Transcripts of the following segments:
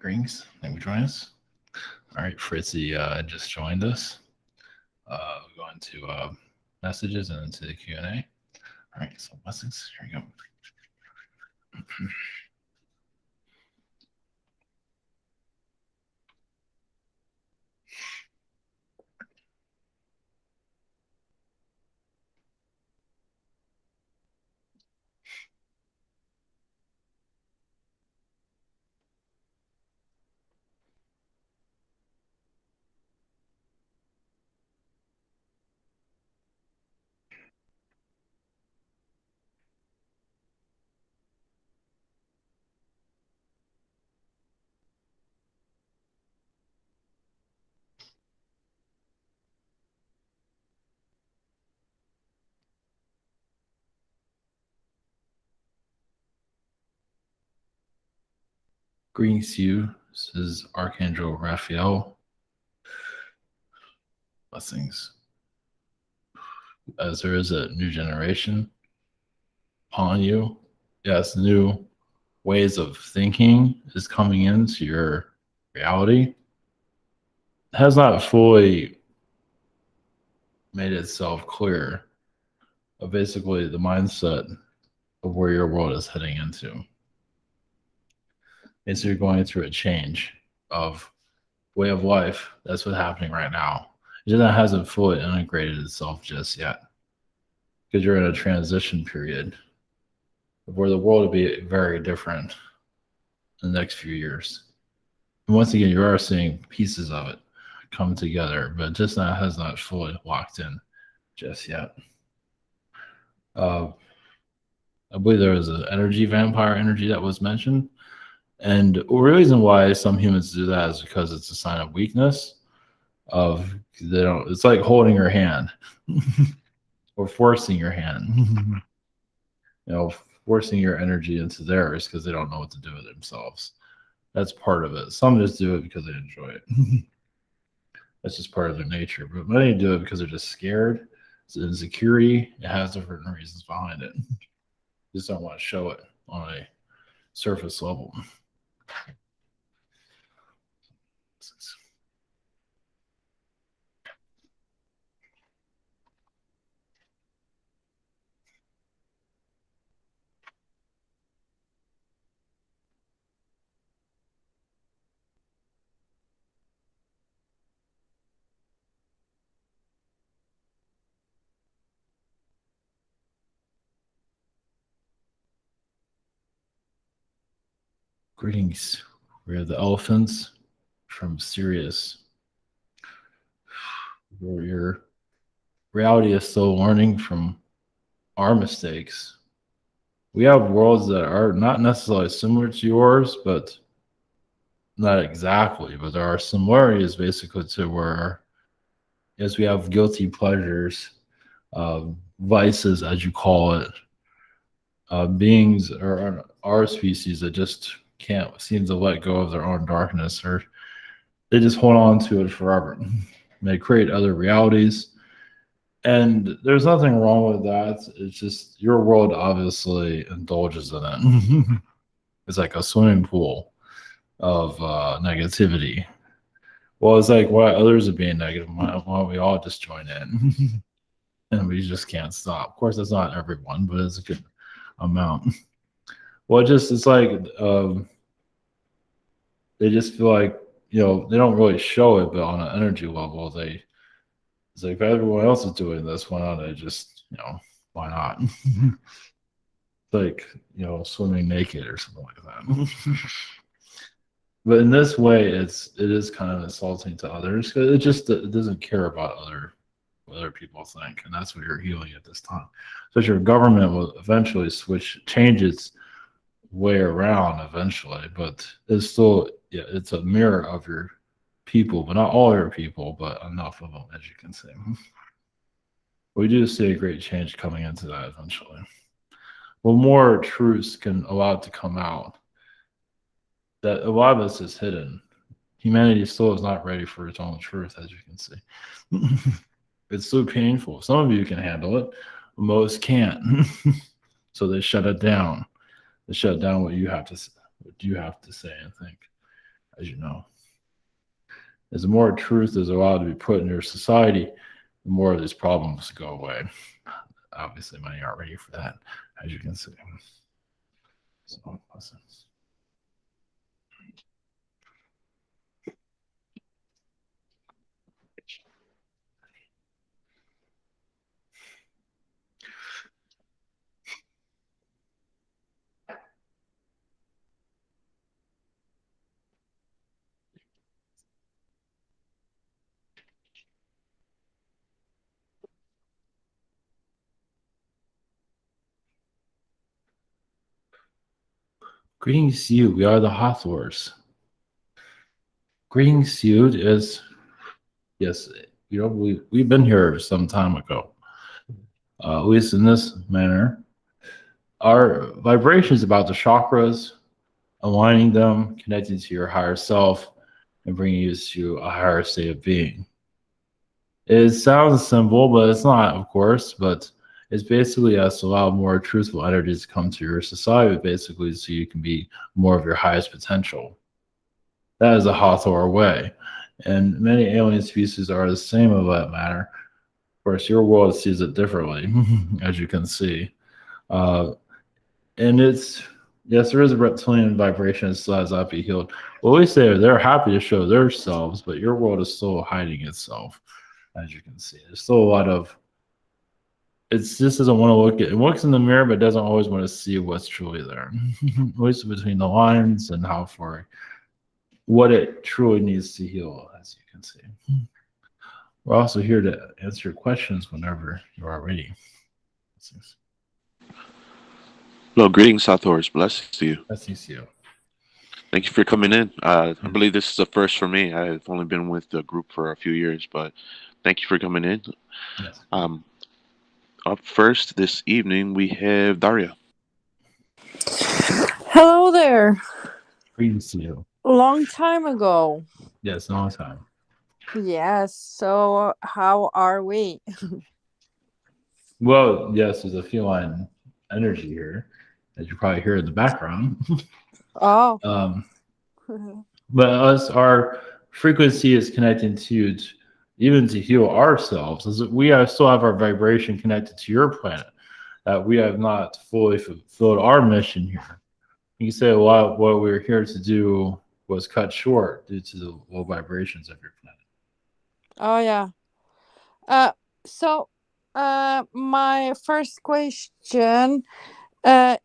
Greetings. Thank you for joining us. All right, Fritzy just joined us. We're going to messages and into the Q&A. All right, so blessings. Here we go. Greetings to you. This is Archangel Raphael. Blessings. As there is a new generation upon you, yes, new ways of thinking is coming into your reality. It has not fully made itself clear of basically the mindset of where your world is heading into. And so you're going through a change of way of life. That's what's happening right now. It just hasn't fully integrated itself just yet, because you're in a transition period where the world will be very different in the next few years. And once again, you are seeing pieces of it come together, but just not has not fully locked in just yet. I believe there was an energy, vampire energy, that was mentioned. And the reason why some humans do that is because it's a sign of weakness. They don't. It's like holding your hand or forcing your hand. Forcing your energy into theirs because they don't know what to do with themselves. That's part of it. Some just do it because they enjoy it. That's just part of their nature. But many do it because they're just scared. It's insecurity. It has different reasons behind it. Just don't want to show it on a surface level. Greetings. We are the elephants from Sirius. Your reality is still learning from our mistakes. We have worlds that are not necessarily similar to yours, but not exactly. But there are similarities basically to where, yes, we have guilty pleasures, vices, as you call it. Beings or our species that just can't seem to let go of their own darkness, or they just hold on to it forever. They create other realities, and there's nothing wrong with that. It's just your world obviously indulges in it. It's like a swimming pool of negativity. Well, it's like, why others are being negative? Why don't we all just join in? And we just can't stop. Of course, that's not everyone, but it's a good amount. Well, it's like they just feel like, they don't really show it, but on an energy level, it's like, if everyone else is doing this, why not I just, why not? It's like, swimming naked or something like that. But in this way, it is kind of insulting to others, because it doesn't care about what other people think, and that's what you're healing at this time. So your government will eventually change its way around eventually, but it's still, it's a mirror of your people, but not all your people, but enough of them, as you can see. We do see a great change coming into that eventually. Well, more truths can allow it to come out. That a lot of this is hidden. Humanity still is not ready for its own truth, as you can see. It's so painful. Some of you can handle it, most can't. So they shut it down. They shut down what you have to say and think. as you know. As the more truth is allowed to be put in your society, the more of these problems go away. Obviously, many aren't ready for that, as you can see. So, listen. Greetings to you. We are the Hathors. Greetings to you is, yes, we've been here some time ago, at least in this manner. Our vibrations about the chakras, aligning them, connecting to your higher self, and bringing you to a higher state of being. It sounds simple, but it's not, of course. But it's basically us to allow more truthful energies to come to your society, basically, so you can be more of your highest potential. That is a Hathor way. And many alien species are the same of that matter. Of course, your world sees it differently, as you can see. Uh, and it's, yes, there is a reptilian vibration that still has not be healed. Well, we say they're happy to show themselves, but your world is still hiding itself, as you can see. There's still a lot of, it's just doesn't want to look at it looks in the mirror, but doesn't always want to see what's truly there. At least between the lines and how far what it truly needs to heal, as you can see. We're also here to answer your questions whenever you are ready. Hello, greetings, Hathors. Blessings to you. Blessings to you. Thank you for coming in. I believe this is a first for me. I've only been with the group for a few years, but thank you for coming in. Yes. Up first this evening, we have Daria. Hello there. Greetings to you. Long time ago. Yes, long time. Yes. So how are we? Well, yes, there's a feline energy here, as you probably hear in the background. Oh. But our frequency is connecting to even to heal ourselves. As still have our vibration connected to your planet, that we have not fully fulfilled our mission here. You can say a lot of what we were here to do was cut short due to the low vibrations of your planet. Oh yeah. So my first question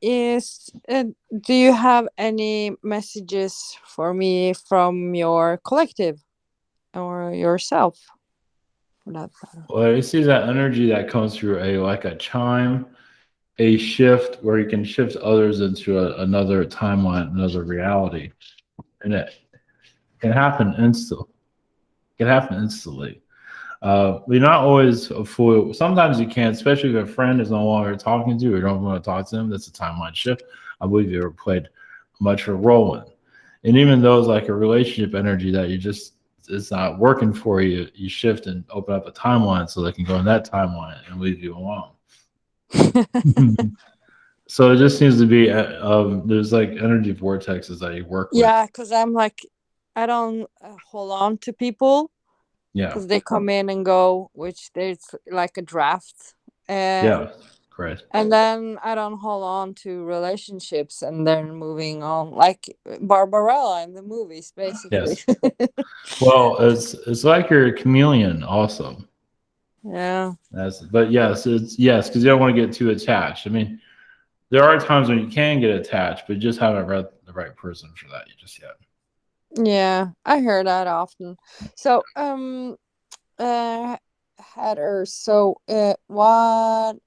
is do you have any messages for me from your collective or yourself? For that matter? Well, you see that energy that comes through like a chime, a shift where you can shift others into another timeline, another reality, and it can happen instantly. It can happen instantly. We're not always a full. Sometimes you can, especially if a friend is no longer talking to you or don't want to talk to them. That's a timeline shift. I believe you ever played much of a role in. And even those like a relationship energy that you just it's not working for you, you shift and open up a timeline so they can go in that timeline and leave you alone. So it just seems to be there's like energy vortexes that you work with. Yeah, because I'm like, I don't hold on to people. Yeah. Because they come in and go, which there's like a draft. Yeah, correct. And then I don't hold on to relationships and then moving on. Like Barbarella in the movies, basically. Yes. Well, it's like you're a chameleon also. Yeah. But yes, it's yes, because you don't want to get too attached. I mean, there are times when you can get attached, but you just haven't read the right person for that just yet. Yeah, I hear that often. So, Hathors. So, what?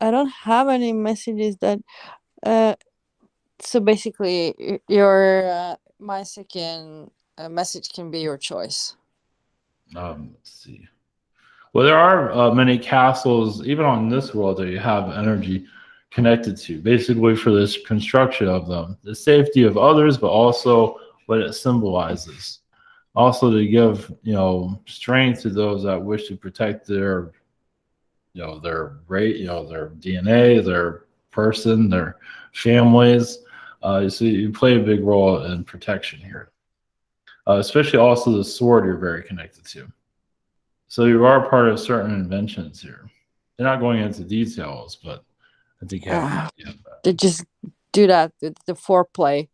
I don't have any messages that. So basically, your my second message can be your choice. Let's see. Well, there are many castles, even on this world, that you have energy connected to, basically for this construction of them, the safety of others, but also what it symbolizes. Also to give, strength to those that wish to protect their, their rate, their DNA, their person, their families. So you play a big role in protection here. especially also the sword you're very connected to. So you are part of certain inventions here. They're not going into details, but I think you have an idea of that. They just do that with the foreplay.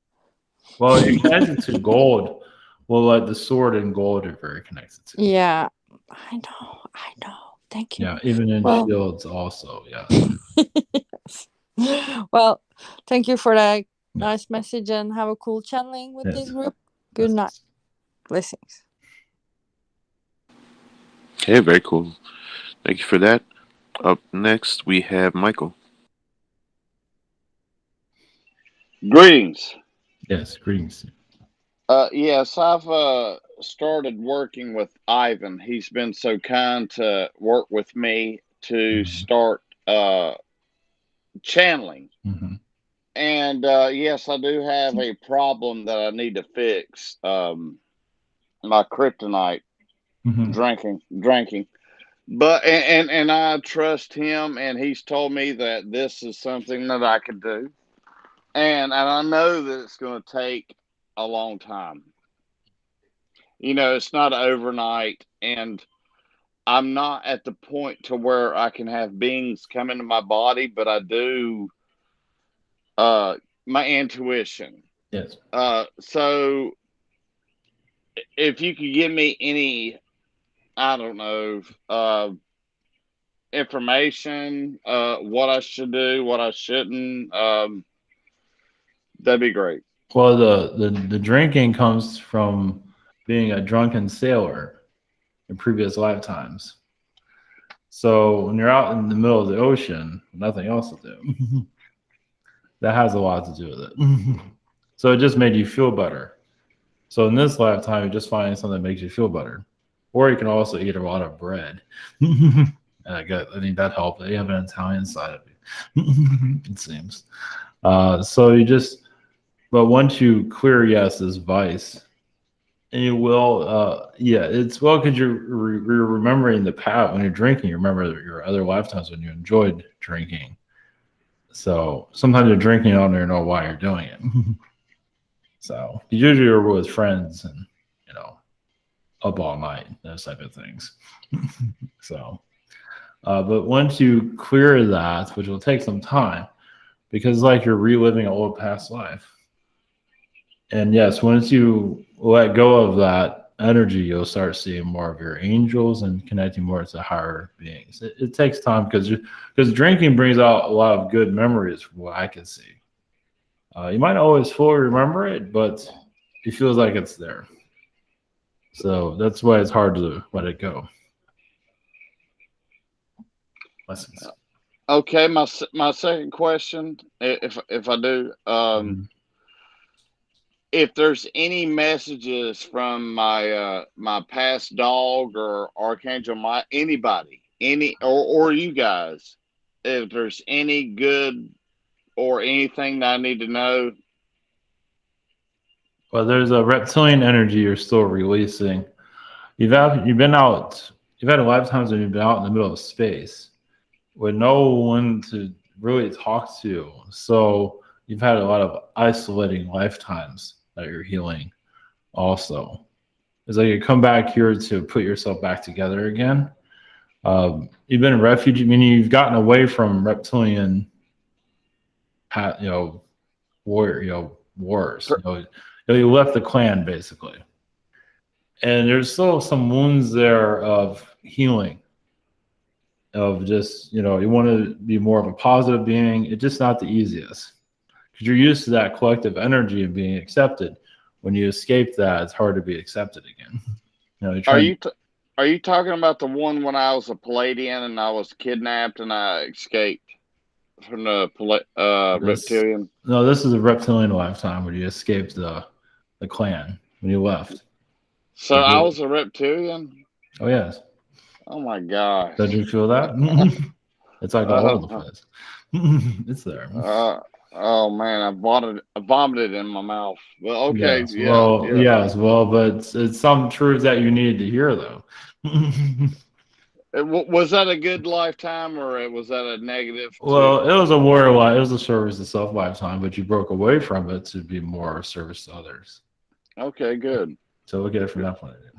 Well, you're connected to gold. Well, like the sword and gold are very connected to. Yeah, I know. Thank you. Yeah, even in Well- shields also, yeah. Well, thank you for that nice message and have a cool channeling with Yes. this group. Good night. Blessings. Okay, very cool. Thank you for that. Up next, we have Michael. Greetings. Yes, greetings. Yes, I've started working with Ivan. He's been so kind to work with me to start channeling. And yes, I do have a problem that I need to fix. My kryptonite drinking. But and I trust him, and he's told me that this is something that I could do. And I know that it's going to take a long time. You know, it's not overnight, and I'm not at the point to where I can have beings come into my body, but I do my intuition. Yes. So if you could give me any, I don't know, information, what I should do, what I shouldn't, that'd be great. Well, the drinking comes from being a drunken sailor in previous lifetimes. So when you're out in the middle of the ocean, nothing else to do. That has a lot to do with it. So it just made you feel better. So in this lifetime, you're just finding something that makes you feel better. Or you can also eat a lot of bread. I think that helped. You have an Italian side of you, it seems. So you just, but once you clear, yes, this vice, and you will, it's well because you're remembering the past. When you're drinking, you remember your other lifetimes when you enjoyed drinking. So sometimes you're drinking, you don't even know why you're doing it. So usually you're with friends and, up all night, those type of things. So, but once you clear that, which will take some time, because it's like you're reliving an old past life. And yes, once you let go of that energy, you'll start seeing more of your angels and connecting more to higher beings. It takes time because drinking brings out a lot of good memories from what I can see. You might not always fully remember it, but it feels like it's there. So that's why it's hard to let it go. Lessons. Okay, my second question, if I do, if there's any messages from my past dog or Archangel, anybody, or you guys, if there's any good or anything that I need to know. Well, there's a reptilian energy you're still releasing. You've been out. You've had lifetimes when you've been out in the middle of space with no one to really talk to. So you've had a lot of isolating lifetimes that you're healing. Also, it's like you come back here to put yourself back together again. You've been a refugee, meaning you've gotten away from reptilian, warrior, wars. You left the clan basically, and there's still some wounds there of healing. Of just you want to be more of a positive being. It's just not the easiest because you're used to that collective energy of being accepted. When you escape that, it's hard to be accepted again. Are you talking about the one when I was a Palladian and I was kidnapped and I escaped from the reptilian? No, this is a reptilian lifetime where you escaped the clan when you left. So I was a reptilian? Oh, yes. Oh, my gosh. Did you feel that? It's like all over the place. It's there. Oh, man, I vomited in my mouth. Well, okay. Yes. Yeah. Yes. Well, but it's some truths that you needed to hear, though. Was that a good lifetime or was that a negative? Well, it was a warrior life. It was a service to self lifetime, but you broke away from it to be more service to others. Okay, good. So look at it from that point of view.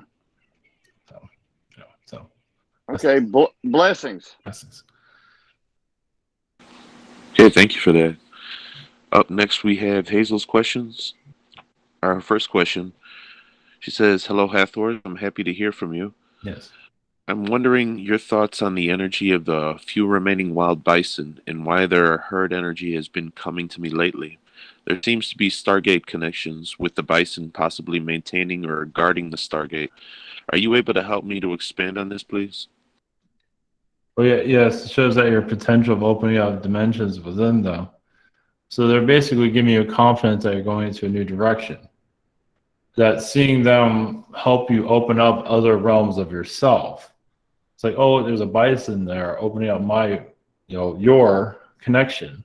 So Okay, blessings. blessings. Okay, thank you for that. Up next, we have Hazel's questions. Our first question, she says, "Hello, Hathors. I'm happy to hear from you. Yes. I'm wondering your thoughts on the energy of the few remaining wild bison and why their herd energy has been coming to me lately. There seems to be Stargate connections, with the bison possibly maintaining or guarding the Stargate. Are you able to help me to expand on this, please?" Well, yeah, yes, it shows that your potential of opening up dimensions within them. So they're basically giving you confidence that you're going into a new direction. That seeing them help you open up other realms of yourself. It's like, oh, there's a bison there, opening up my, your connection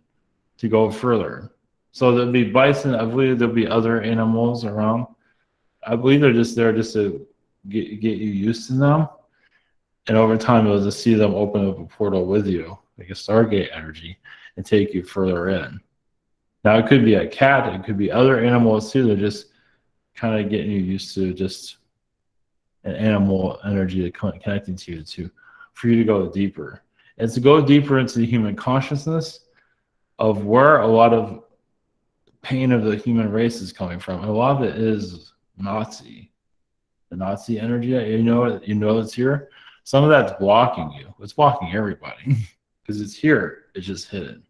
to go further. So there'll be bison. I believe there'll be other animals around. I believe they're just there just to get you used to them. And over time, you'll just see them open up a portal with you, like a Stargate energy, and take you further in. Now, it could be a cat. It could be other animals, too. They're just kind of getting you used to just an animal energy connecting to you for you to go deeper. And to go deeper into the human consciousness of where a lot of pain of the human race is coming from. And a lot of it is the Nazi energy. You know it's here. Some of that's blocking you. It's blocking everybody because it's here. It's just hidden.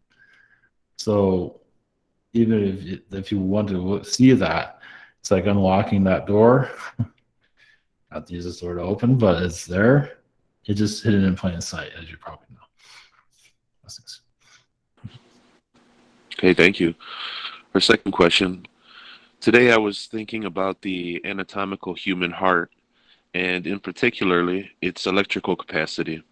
So even if you want to see that, it's like unlocking that door. Not to use this door to open, but it's there. It's just hidden in plain sight, as you probably know. Blessings. Okay, thank you. Our second question. Today I was thinking about the anatomical human heart, and in particularly its electrical capacity.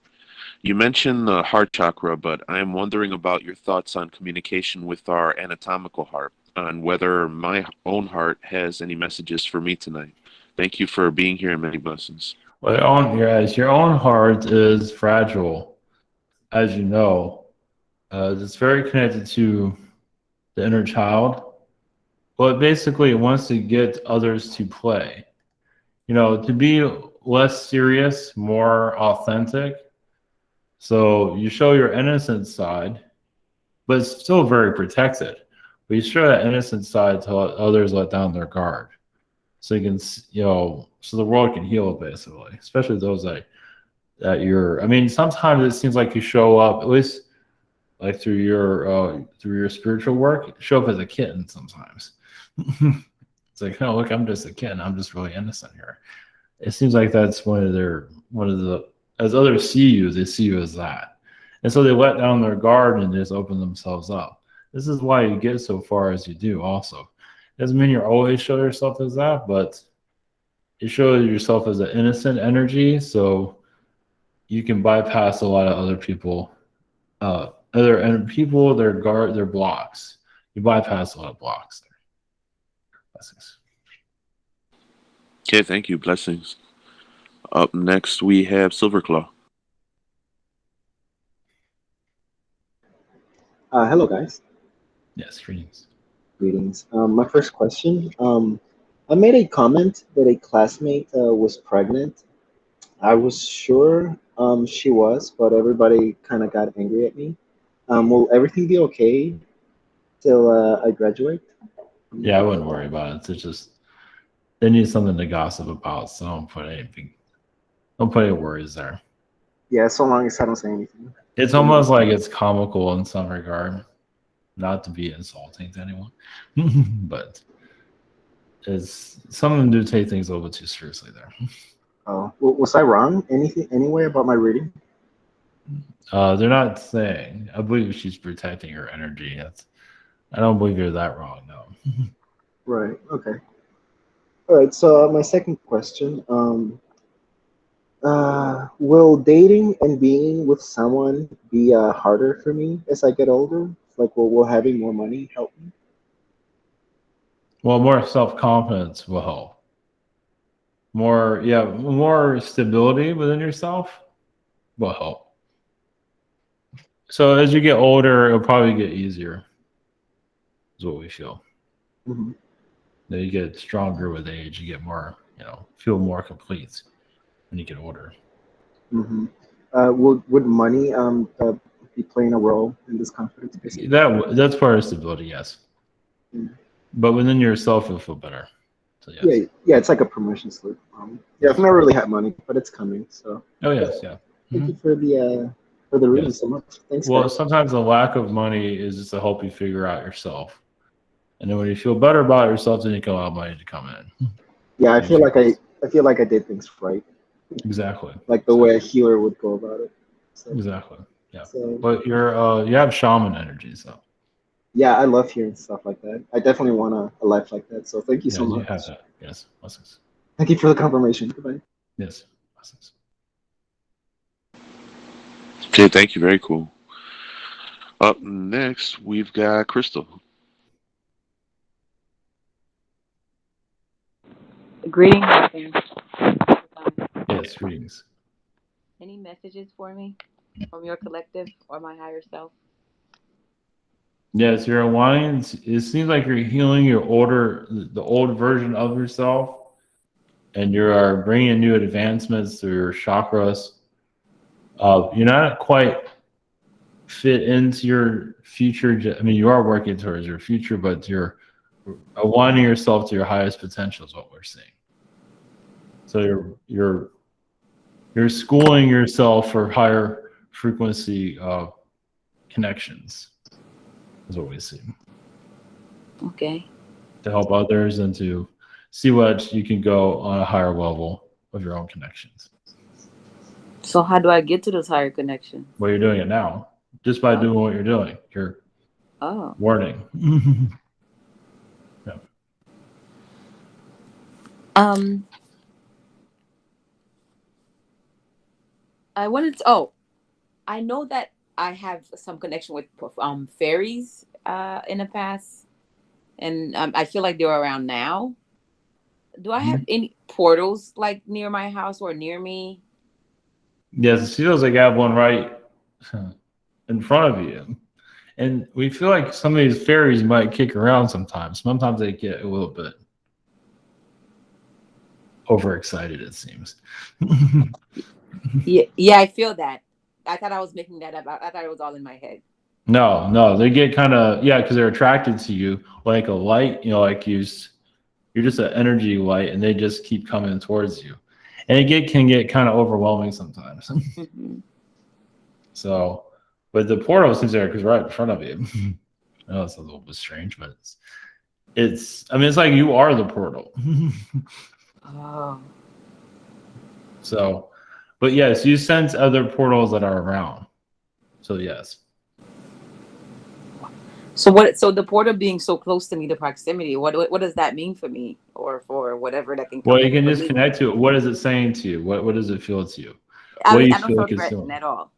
You mentioned the heart chakra, but I am wondering about your thoughts on communication with our anatomical heart, on whether my own heart has any messages for me tonight. Thank you for being here, and many blessings. Well, your own heart is fragile, as you know. It's very connected to the inner child, but basically it wants to get others to play. To be less serious, more authentic. So you show your innocent side, but it's still very protected. But you show that innocent side to let others let down their guard. So you can, so the world can heal basically, especially those that you're. I mean, sometimes it seems like you show up, at least like through your spiritual work, show up as a kitten sometimes. It's like, oh, look, I'm just a kitten. I'm just really innocent here. It seems like that's one of the, as others see you, they see you as that. And so they let down their guard and just open themselves up. This is why you get so far as you do also. Doesn't mean you always show yourself as that, but you show yourself as an innocent energy, so you can bypass a lot of other people, their blocks. You bypass a lot of blocks there. Blessings. Okay, thank you. Blessings. Up next, we have Silverclaw. Hello, guys. Yes, greetings. Greetings. My first question. I made a comment that a classmate was pregnant. I was sure she was, but everybody kind of got angry at me. Will everything be okay till I graduate? Yeah, I wouldn't worry about it. It's just they need something to gossip about, so don't put any worries there. Yeah, so long as I don't say anything. It's almost like it's comical in some regard, not to be insulting to anyone, but it's some of them do take things a little bit too seriously there. Oh, was I wrong? Anything, anyway about my reading? They're not saying. I believe she's protecting her energy. I don't believe you're that wrong, no. Right. Okay. All right. So my second question. Will dating and being with someone be harder for me as I get older? Like, will having more money help me? Well, more self-confidence will help. More stability within yourself will help. So as you get older, it'll probably get easier, is what we feel. Mm-hmm. You get stronger with age. You get more, feel more complete when you get older. Mm-hmm. Would money be playing a role in this confidence? Basically? That's part of stability, yes. Mm. But within yourself, you'll feel better. So yes. Yeah, it's like a permission slip. I've never really had money, but it's coming. So. Oh yes, yeah. Thank you for the reading Yes. so much. Thanks. Well, guys. sometimes the lack of money is just to help you figure out yourself, and then when you feel better about yourself, then you can allow money to come in. Yeah, I feel like I did things right. Exactly. Like the way a healer would go about it. So, Exactly. Yeah. So, But you have shaman energies though. yeah, I love hearing stuff like that. I definitely want a life like that. So thank you so Yeah, you much. have that. Yes. Blessings. Thank you for the confirmation. Goodbye. Yes. Blessings. Okay, thank you. Very cool. Up next, we've got Crystal. Greetings, Raphael. Yes. Greetings. Any messages for me from your collective or my higher self? Yes, you're wanting. It seems like you're healing the old version of yourself, and you are bringing new advancements through your chakras. You're not quite fit into your future. I mean, you are working towards your future, but you're aligning yourself to your highest potential is what we're seeing. So you're schooling yourself for higher frequency connections is what we see. Okay. To help others and to see what you can go on a higher level of your own connections. So how do I get to those higher connections? Well, you're doing it now. Just by doing what you're doing. You're warning. Yeah. I wanted to I know that I have some connection with fairies in the past, and I feel like they're around now. Do I have any portals like near my house or near me? Yes, it feels like I have one right in front of you. And we feel like some of these fairies might kick around sometimes. Sometimes they get a little bit overexcited, it seems. Yeah, I feel that. I thought I was making that up. I thought it was all in my head. No, they get kind of, because they're attracted to you like a light, like you're just an energy light, and they just keep coming towards you. And it can get kind of overwhelming sometimes. Mm-hmm. So, but the portal seems there because right in front of you. I know it's a little bit strange, but it's like you are the portal. Oh. So, but yes, you sense other portals that are around. So yes. So what? So the portal being so close to me, the proximity. What does that mean for me, or for whatever that can come? Well, you can just connect to it. What is it saying to you? What does it feel to you? I do you don't feel feel like it's threatened doing? at all.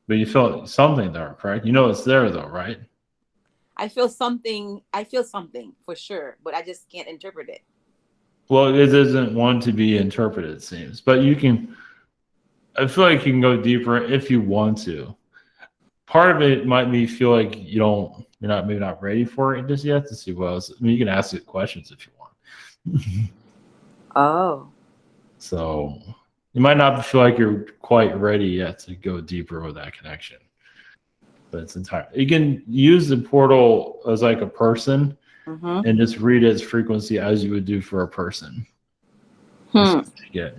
But you feel something there, correct? You know it's there though, right? I feel something for sure, but I just can't interpret it. Well, it doesn't want to be interpreted, it seems. But you can. I feel like you can go deeper if you want to. Part of it might be feel like you're not ready for it just yet to see what else. I mean, you can ask it questions if you want. Oh. So you might not feel like you're quite ready yet to go deeper with that connection. But it's entirely. You can use the portal as like a person and just read its frequency as you would do for a person. Yeah.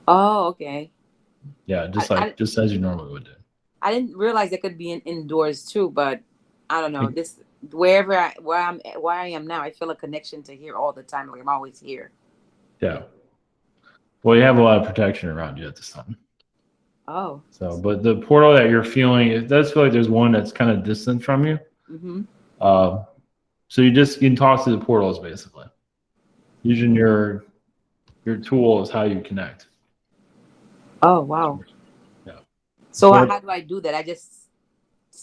Oh, okay. Yeah, just as you normally would do. I didn't realize it could be indoors too, but I don't know. This where I am now, I feel a connection to here all the time. Like I'm always here. Yeah. Well, you have a lot of protection around you at this time. Oh. So, but the portal that you're feeling, it does feel like there's one that's kind of distant from you. Mm-hmm. So you can talk to the portals basically. Using your tool is how you connect. Oh wow. Yeah. So how do I do that? I just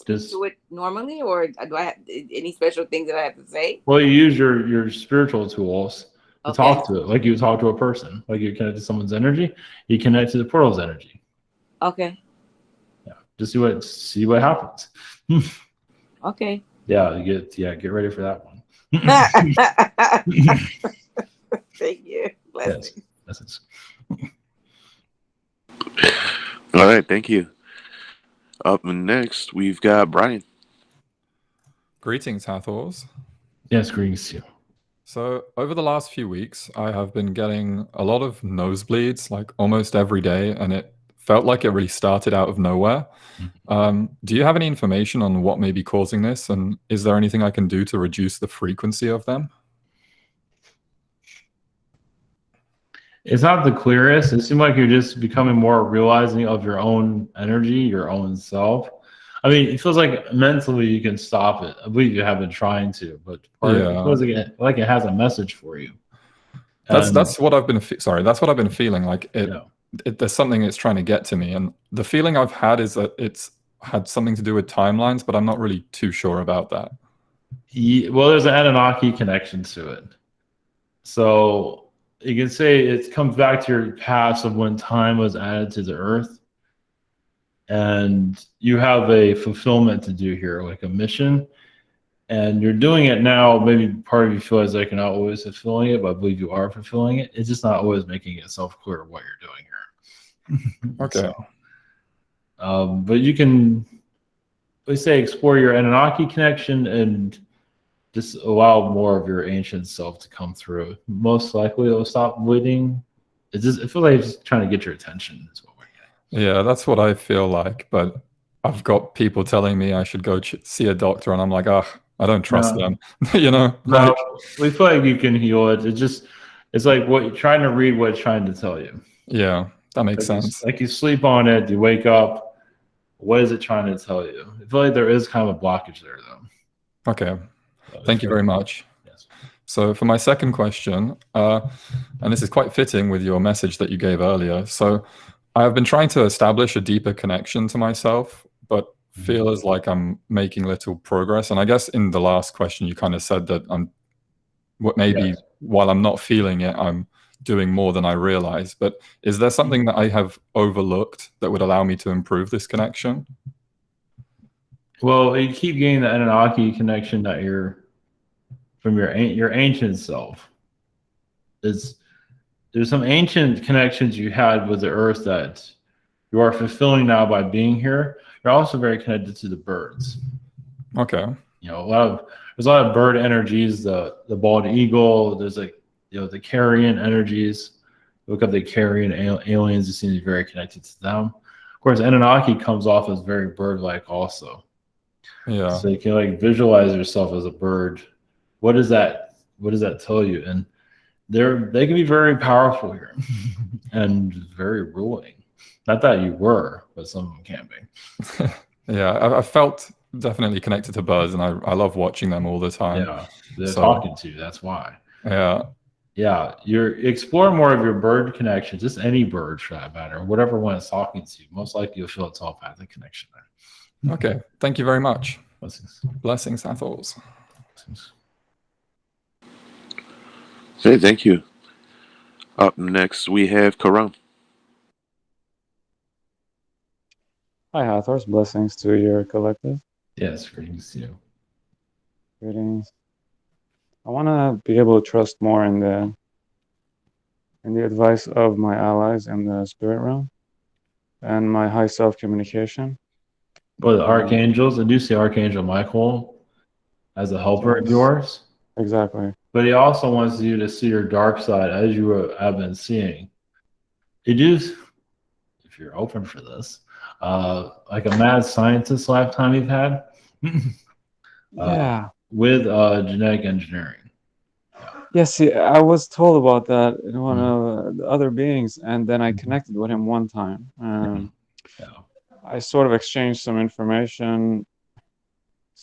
do it normally, or do I have any special things that I have to say? Well, you use your spiritual tools to talk to it, like you would talk to a person, like you connect to someone's energy. You connect to the portal's energy. Okay. Yeah. Just see what happens. Okay. Yeah. Get ready for that one. Thank you. Blessings. Yes. Blessings. All right, thank you. Up next, we've got Brian. Greetings, Hathors. Yes, greetings to you. So, over the last few weeks, I have been getting a lot of nosebleeds, like almost every day, and it felt like it really started out of nowhere. Do you have any information on what may be causing this, and is there anything I can do to reduce the frequency of them? It's not the clearest. It seems like you're just becoming more realizing of your own energy, your own self. I mean, it feels like mentally you can stop it. I believe you have been trying to, but it feels like it has a message for you. That's what I've been. That's what I've been feeling. Like Yeah. there's something it's trying to get to me, and the feeling I've had is that it's had something to do with timelines, but I'm not really too sure about that. Well, there's an Anunnaki connection to it, so you can say it comes back to your past of when time was added to the earth, and you have a fulfillment to do here, like a mission, and you're doing it now. Maybe part of you feels like you're not always fulfilling it, but I believe you are fulfilling it. It's just not always making itself clear what you're doing here. Okay. But you can, let's say, explore your Anunnaki connection and just allow more of your ancient self to come through. Most likely it'll stop bleeding. It feels like it's just trying to get your attention is what we're getting. Yeah, that's what I feel like, but I've got people telling me I should go see a doctor, and I'm like, I don't trust them. You know? No, we feel like you can heal it. It's like what you're trying to read, what it's trying to tell you. Yeah, that makes sense. Like you sleep on it, you wake up. What is it trying to tell you? I feel like there is kind of a blockage there, though. Okay. Thank you very much. Yes. So for my second question, and this is quite fitting with your message that you gave earlier. So I have been trying to establish a deeper connection to myself, but feel as like I'm making little progress. And I guess in the last question, you kind of said that while I'm not feeling it, I'm doing more than I realize. But is there something that I have overlooked that would allow me to improve this connection? Well, you keep getting the Anunnaki connection that from your ancient self. There's some ancient connections you had with the earth that you are fulfilling now by being here. You're also very connected to the birds. Okay. You know, there's a lot of bird energies. The bald eagle. There's like the carrion energies. Look up the carrion aliens. You seem to be very connected to them. Of course, Anunnaki comes off as very bird-like also. Yeah. So you can like visualize yourself as a bird. What does that tell you? And they can be very powerful here and very ruling. Not that you were, but some of them can be. Yeah, I felt definitely connected to birds, and I love watching them all the time. Yeah, they're talking to you. That's why. Yeah. Yeah, you're exploring more of your bird connection, just any bird for that matter, whatever one is talking to you. Most likely you'll feel a telepathic connection there. Okay, thank you very much. Blessings. Blessings, Hathors. Blessings. Hey, thank you. Up next, we have Karam. Hi, Hathors. Blessings to your collective. Yes, greetings to you. Greetings. I want to be able to trust more in the advice of my allies in the spirit realm and my high self communication. Well, the archangels, I do see Archangel Michael as a helper of yours. Exactly. But he also wants you to see your dark side as you have been seeing. It is, if you're open for this, like a mad scientist lifetime you've had. Yeah. With genetic engineering. Yes, I was told about that in one of the other beings, and then I connected with him one time. I sort of exchanged some information.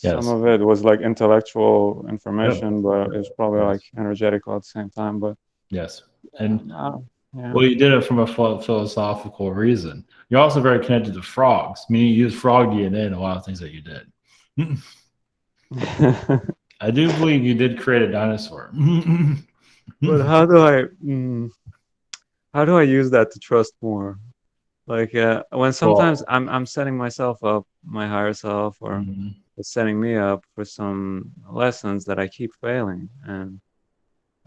Yes. Some of it was like intellectual information, but it was probably like energetical at the same time. But yes, and yeah. well, you did it from a philosophical reason. You're also very connected to frogs, meaning you use frog DNA in a lot of things that you did. I do believe you did create a dinosaur. But how do I use that to trust more? Like when sometimes I'm setting myself up, my higher self, or it's setting me up for some lessons that I keep failing, and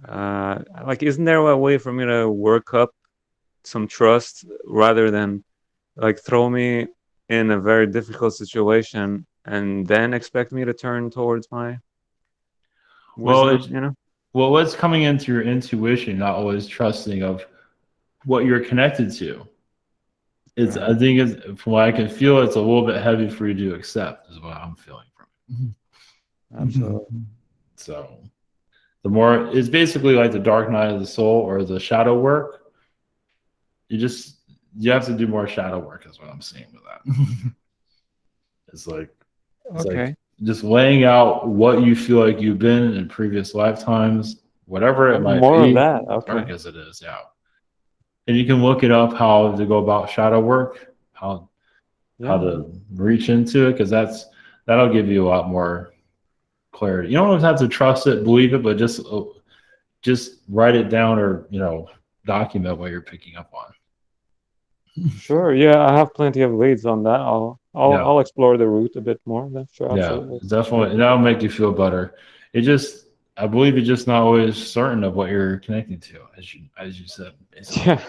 Like, isn't there a way for me to work up some trust rather than like throw me in a very difficult situation and then expect me to turn towards my Well, wisdom, you know? well, what's coming into your intuition, not always trusting of what you're connected to. It's, I Right. think, it's, from what I can feel, it's a little bit heavy for you to accept, is what I'm feeling from it. Absolutely. So, the more, it's basically like the dark night of the soul or the shadow work. You have to do more shadow work, is what I'm seeing with that. It's like Okay. just laying out what you feel like you've been in previous lifetimes, whatever it might More of be, that. dark Okay. as it is, yeah. And you can look it up how to go about shadow work, how Yeah. to reach into it, because that'll give you a lot more clarity. You don't always have to trust it, believe it, but just write it down or document what you're picking up on. Sure. Yeah, I have plenty of leads on that. Yeah. I'll explore the route a bit more then. Sure, Yeah, absolutely. definitely. And that'll make you feel better. I believe you're just not always certain of what you're connecting to, as you said. Basically. Yeah.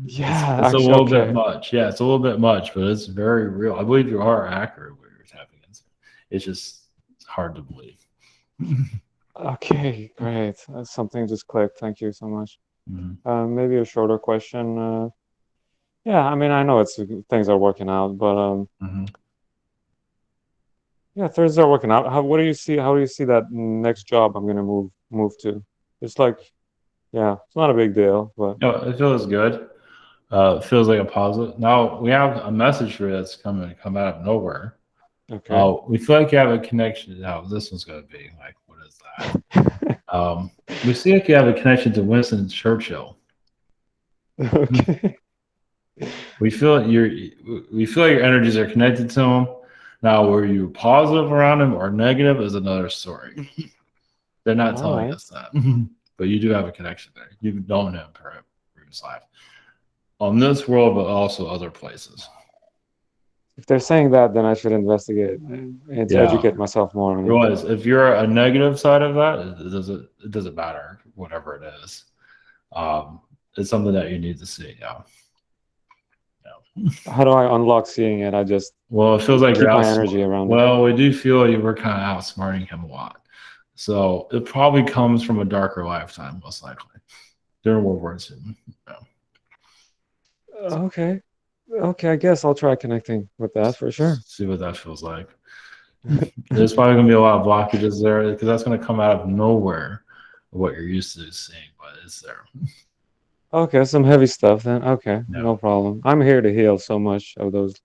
Yeah, It's a actually, little bit okay. much. Yeah, it's a little bit much, but it's very real. I believe you are accurate what you're tapping into. It's hard to believe. Okay, great. Something just clicked. Thank you so much. Mhm. Maybe a shorter question. Yeah, I mean, I know things are working out, but Mhm. yeah, things are working out. How do you see that next job I'm gonna move to? It's like, yeah, it's not a big deal, but No, it feels good. It feels like a positive. Now we have a message for you that's come out of nowhere. okay. We feel like you have a connection. Now this one's going to be like, what is that? We see like you have a connection to Winston Churchill. Okay. We feel like your energies are connected to him. Now, were you positive around him or negative is another story. They're not All telling right. us that, but you do have a connection there. You've known him for previous life on this world, but also other places. If they're saying that, then I should investigate and educate myself more on it. Realize if you're a negative side of that, it doesn't matter, whatever it is. It's something that you need to see. Yeah. How do I unlock seeing it? I just Well, it feels like keep you're my energy around it. Well, we do feel you were kind of outsmarting him a lot. So it probably comes from a darker lifetime, most likely, during World War II. Yeah. Okay. Okay, I guess I'll try connecting with that for sure. See what that feels like. There's probably going to be a lot of blockages there because that's going to come out of nowhere, what you're used to seeing, but it's there. Okay, some heavy stuff then. Okay, Yeah. no problem. I'm here to heal so much of those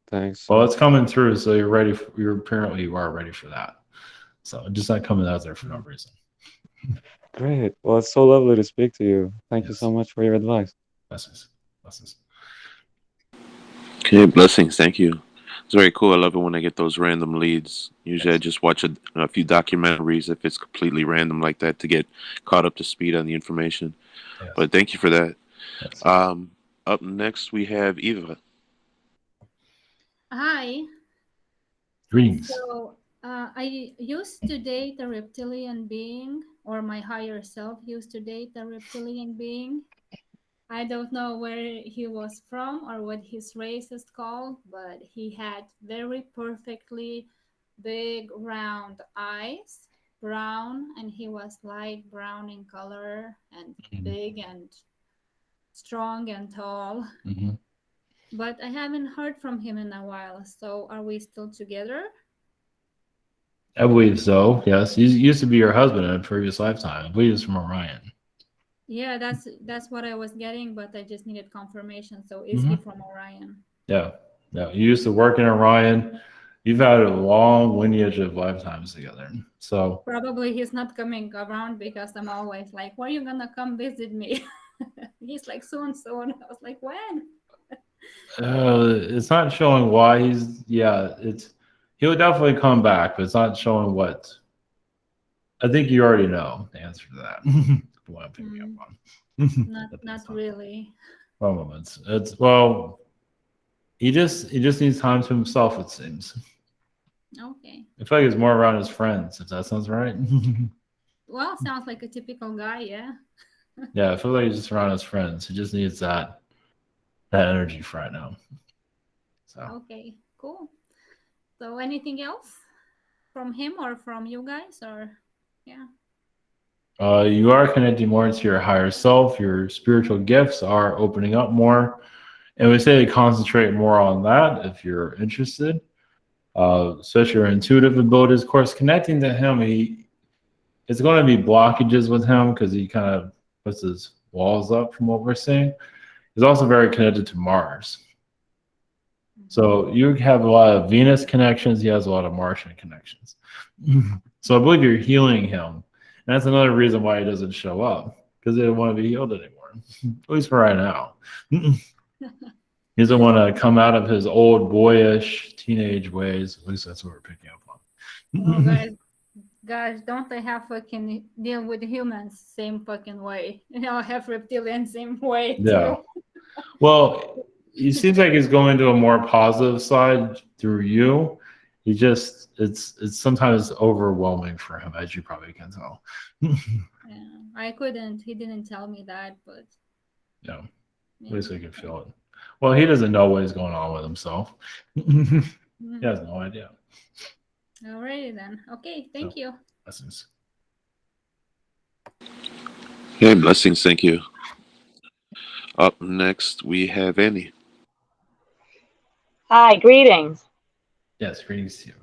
things. So. Well, it's coming through, so you're ready. Apparently you are ready for that. So just not coming out there for no reason. Great. Well, it's so lovely to speak to you. Thank you so much for your advice. Blessings. Blessings. Okay, blessings. Thank you. It's very cool. I love it when I get those random leads. Usually I just watch a few documentaries if it's completely random like that to get caught up to speed on the information. Yes. But thank you for that. Yes. Up next, we have Eva. Hi. Greetings. So I used to date a reptilian being, or my higher self used to date a reptilian being. I don't know where he was from or what his race is called, but he had very perfectly big round eyes, brown, and he was light brown in color and big and strong and tall. Mm-hmm. But I haven't heard from him in a while. So are we still together? I believe so. Yes, he used to be your husband in a previous lifetime. I believe it's from Orion. Yeah, that's what I was getting, but I just needed confirmation. So is he from Orion? Yeah. You used to work in Orion. You've had a long lineage of lifetimes together. So probably he's not coming around because I'm always like, "When are you gonna come visit me?" He's like, "Soon." I was like, "When?" It's not showing why he's. Yeah, he'll definitely come back, but it's not showing what. I think you already know the answer to that. What I'm picking up on. Not really. One moment. He just needs time to himself, it seems. Okay. I feel like it's more around his friends, if that sounds right. Well, sounds like a typical guy, yeah. Yeah, I feel like he's just around his friends. He just needs that energy for right now. So Okay, cool. So anything else from him or from you guys, or yeah? you are connecting more to your higher self. Your spiritual gifts are opening up more, and we say to concentrate more on that if you're interested. Especially your intuitive abilities. Of course, connecting to him, it's going to be blockages with him because he kind of puts his walls up from what we're seeing. He's also very connected to Mars. So you have a lot of Venus connections. He has a lot of Martian connections. So I believe you're healing him. And that's another reason why he doesn't show up, because he doesn't want to be healed anymore, at least for right now. He doesn't want to come out of his old boyish teenage ways. At least that's what we're picking up on. Oh, guys, don't they have fucking deal with humans same fucking way? You know, have reptilian same way too. Yeah. Well, he seems like he's going to a more positive side through you. He just it's sometimes overwhelming for him, as you probably can tell. Yeah, I couldn't. He didn't tell me that, but Yeah. At least I can feel it. Well, he doesn't know what is going on with himself. He has no idea. Alrighty then. Okay, thank you. Blessings. Okay, blessings. Thank you. Up next, we have Annie. Hi, greetings. Yes, greetings to you.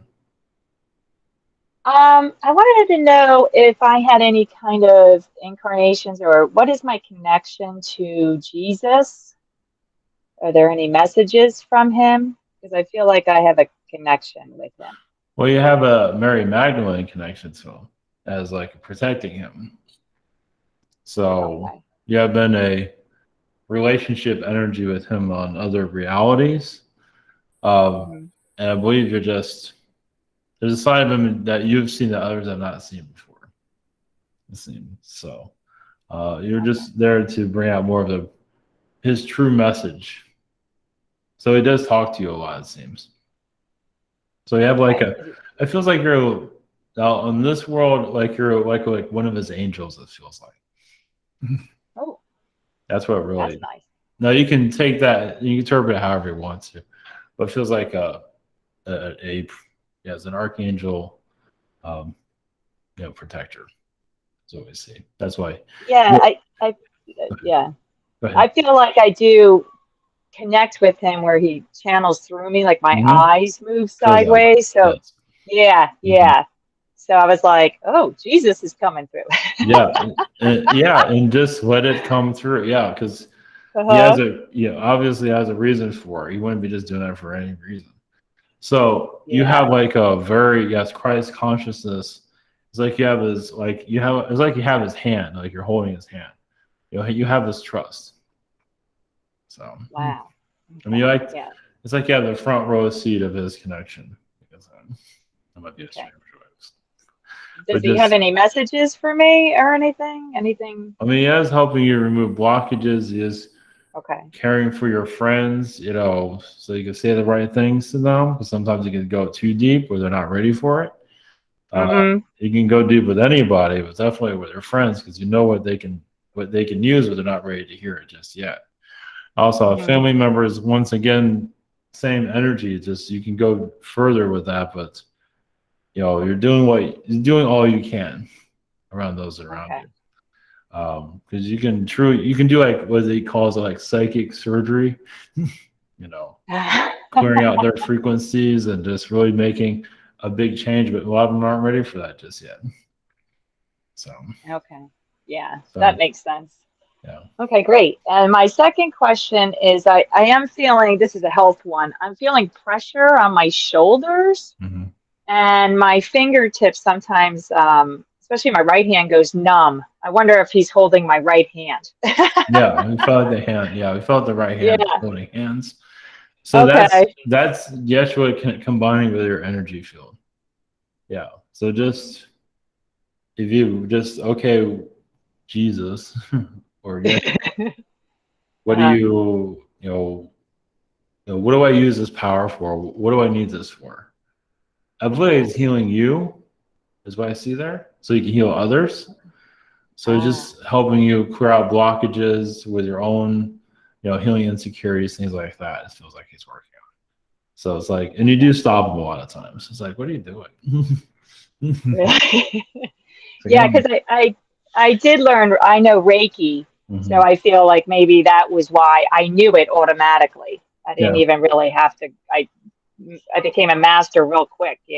I wanted to know if I had any kind of incarnations, or what is my connection to Jesus? Are there any messages from him? Because I feel like I have a connection with him. Well, you have a Mary Magdalene connection to him as like protecting him. So Okay. you have been a relationship energy with him on other realities. And I believe you're just, there's a side of him that you've seen that others have not seen before. It seems. So you're just there to bring out more of his true message. So he does talk to you a lot, it seems. So you have like it feels like you're now in this world, like you're like one of his angels, it feels like. Oh. That's what really. That's nice. Now you can take that, you can interpret it however you want to, but it feels like as an archangel, protector. That's what we see. That's why. Yeah, I feel like I do connect with him where he channels through me, like my eyes move sideways. So yeah. So I was like, oh, Jesus is coming through. and just let it come through. Yeah, because he has obviously has a reason for it. He wouldn't be just doing that for any reason. So you have like a very Christ consciousness. It's like you have his it's like you have his hand, like you're holding his hand. You have his trust. So wow. I mean, it's like you have the front row seat of his connection. That might be a strange choice. Does he have any messages for me or anything? Anything? I mean, he is helping you remove blockages. He is caring for your friends, so you can say the right things to them, because sometimes you can go too deep where they're not ready for it. You can go deep with anybody, but definitely with your friends, because you know what they can use, but they're not ready to hear it just yet. Also, family members, once again, same energy. Just you can go further with that, but you're doing all you can around those around you. Because you can do like what he calls like psychic surgery, clearing out their frequencies and just really making a big change. But a lot of them aren't ready for that just yet. So that makes sense. Yeah. Okay, great. And my second question is, I am feeling, this is a health one, I'm feeling pressure on my shoulders and my fingertips sometimes, especially my right hand, goes numb. I wonder if he's holding my right hand. Yeah, we felt the hand. Yeah, we felt the right hand holding hands. So that's Yeshua combining with your energy field. Yeah. So just if you just Jesus. Or what do what do I use this power for? What do I need this for? I believe it's healing you, is what I see there. so you can heal others. So it's just helping you clear out blockages with your own, healing insecurities, things like that. It feels like he's working on. So it's like, and you do stop him a lot of times. It's like, what are you doing? Yeah, because I did learn, I know Reiki, so I feel like maybe that was why I knew it automatically. I didn't even really have to, I became a master real quick, So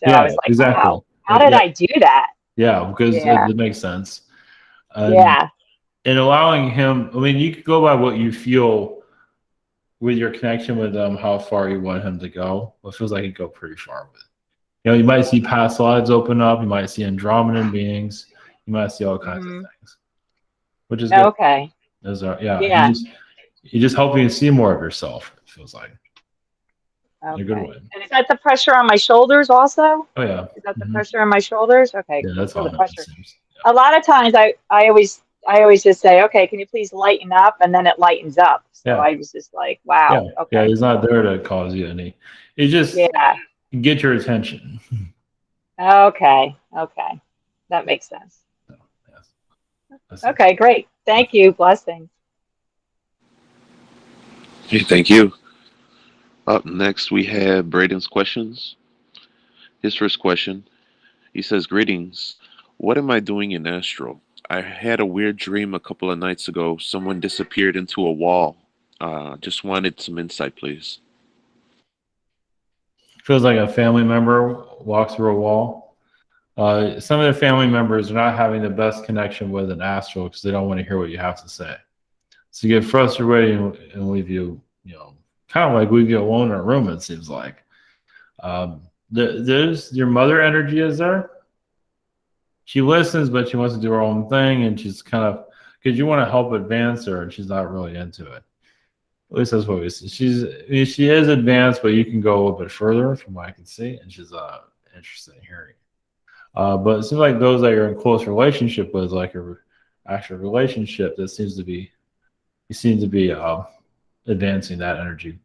I was like, exactly. wow, how did I do that? Yeah, because it makes sense. Yeah. And allowing him, I mean, you could go by what you feel with your connection with him, how far you want him to go. Well, it feels like he'd go pretty far with it. You might see past lives open up. You might see Andromedan beings. You might see all kinds of things, which is good. Okay. Yeah. You just helping you see more of yourself, it feels like. Okay. In a good way. And is that the pressure on my shoulders also? Oh, yeah. Is that the pressure on my shoulders? Okay. Yeah, that's all the pressure. Seems. Yeah. A lot of times I always just say, okay, can you please lighten up? And then it lightens up. So I was just like, wow. Yeah. Okay. Yeah, he's not there to cause you any. He just get your attention. Okay. That makes sense. Yes. Okay, great. Thank you. Blessings. Hey, thank you. Up next, we have Braden's questions. His first question, he says, greetings. What am I doing in astral? I had a weird dream a couple of nights ago. Someone disappeared into a wall. Just wanted some insight, please. Feels like a family member walks through a wall. Some of the family members are not having the best connection with an astral because they don't want to hear what you have to say. So you get frustrated and leave you, kind of like leave you alone in a room, it seems like. There's your mother energy is there. She listens, but she wants to do her own thing, and she's kind of, because you want to help advance her, and she's not really into it. At least that's what we see. She is advanced, but you can go a little bit further from what I can see, and she's interested in hearing. But it seems like those that you're in close relationship with, like a actual relationship, that seems to be, you seem to be advancing that energy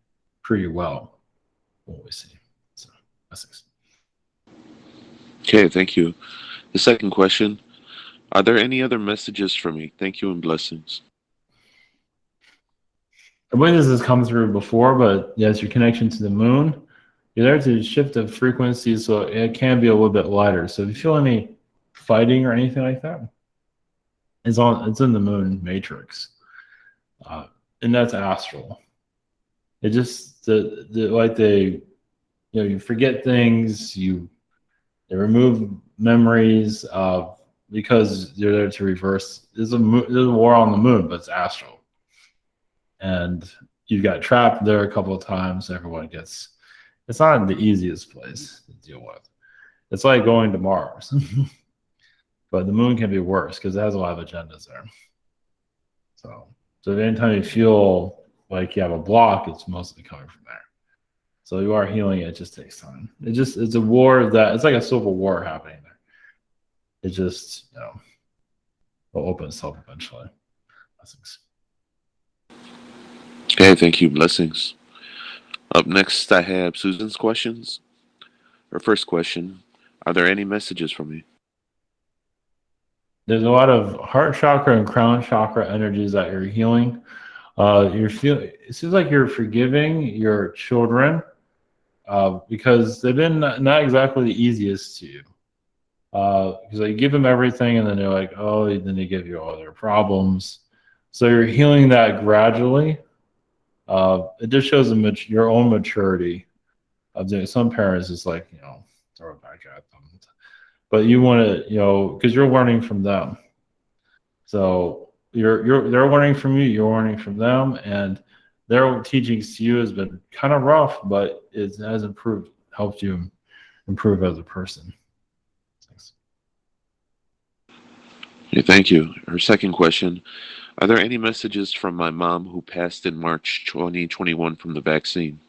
pretty well. What we see. So blessings. Okay, thank you. The second question, are there any other messages for me? Thank you and blessings. I believe this has come through before, but yes, your connection to the moon, you're there to shift the frequency so it can be a little bit lighter. So if you feel any fighting or anything like that, it's in the moon matrix. And that's astral. It just you forget things, they remove memories because you're there to reverse. There's a war on the moon, but it's astral. And you got trapped there a couple of times. It's not the easiest place to deal with. It's like going to Mars. But the moon can be worse because it has a lot of agendas there. So anytime you feel like you have a block, it's mostly coming from there. So you are healing it just takes time. It's a war it's like a civil war happening there. It just, will open itself eventually. Blessings. Okay, thank you. Blessings. Up next, I have Susan's questions. Her first question, are there any messages for me? There's a lot of heart chakra and crown chakra energies that you're healing. It seems like you're forgiving your children because they've been not exactly the easiest to you. Because you give them everything and then they're like, oh, then they give you all their problems. So you're healing that gradually. It just shows your own maturity of doing. Some parents is like, throw it back at them. But you want to, because you're learning from them. So they're learning from you, you're learning from them, and their teachings to you has been kind of rough, but it has helped you improve as a person. Thanks. Okay, thank you. Her second question, are there any messages from my mom who passed in March 2021 from the vaccine?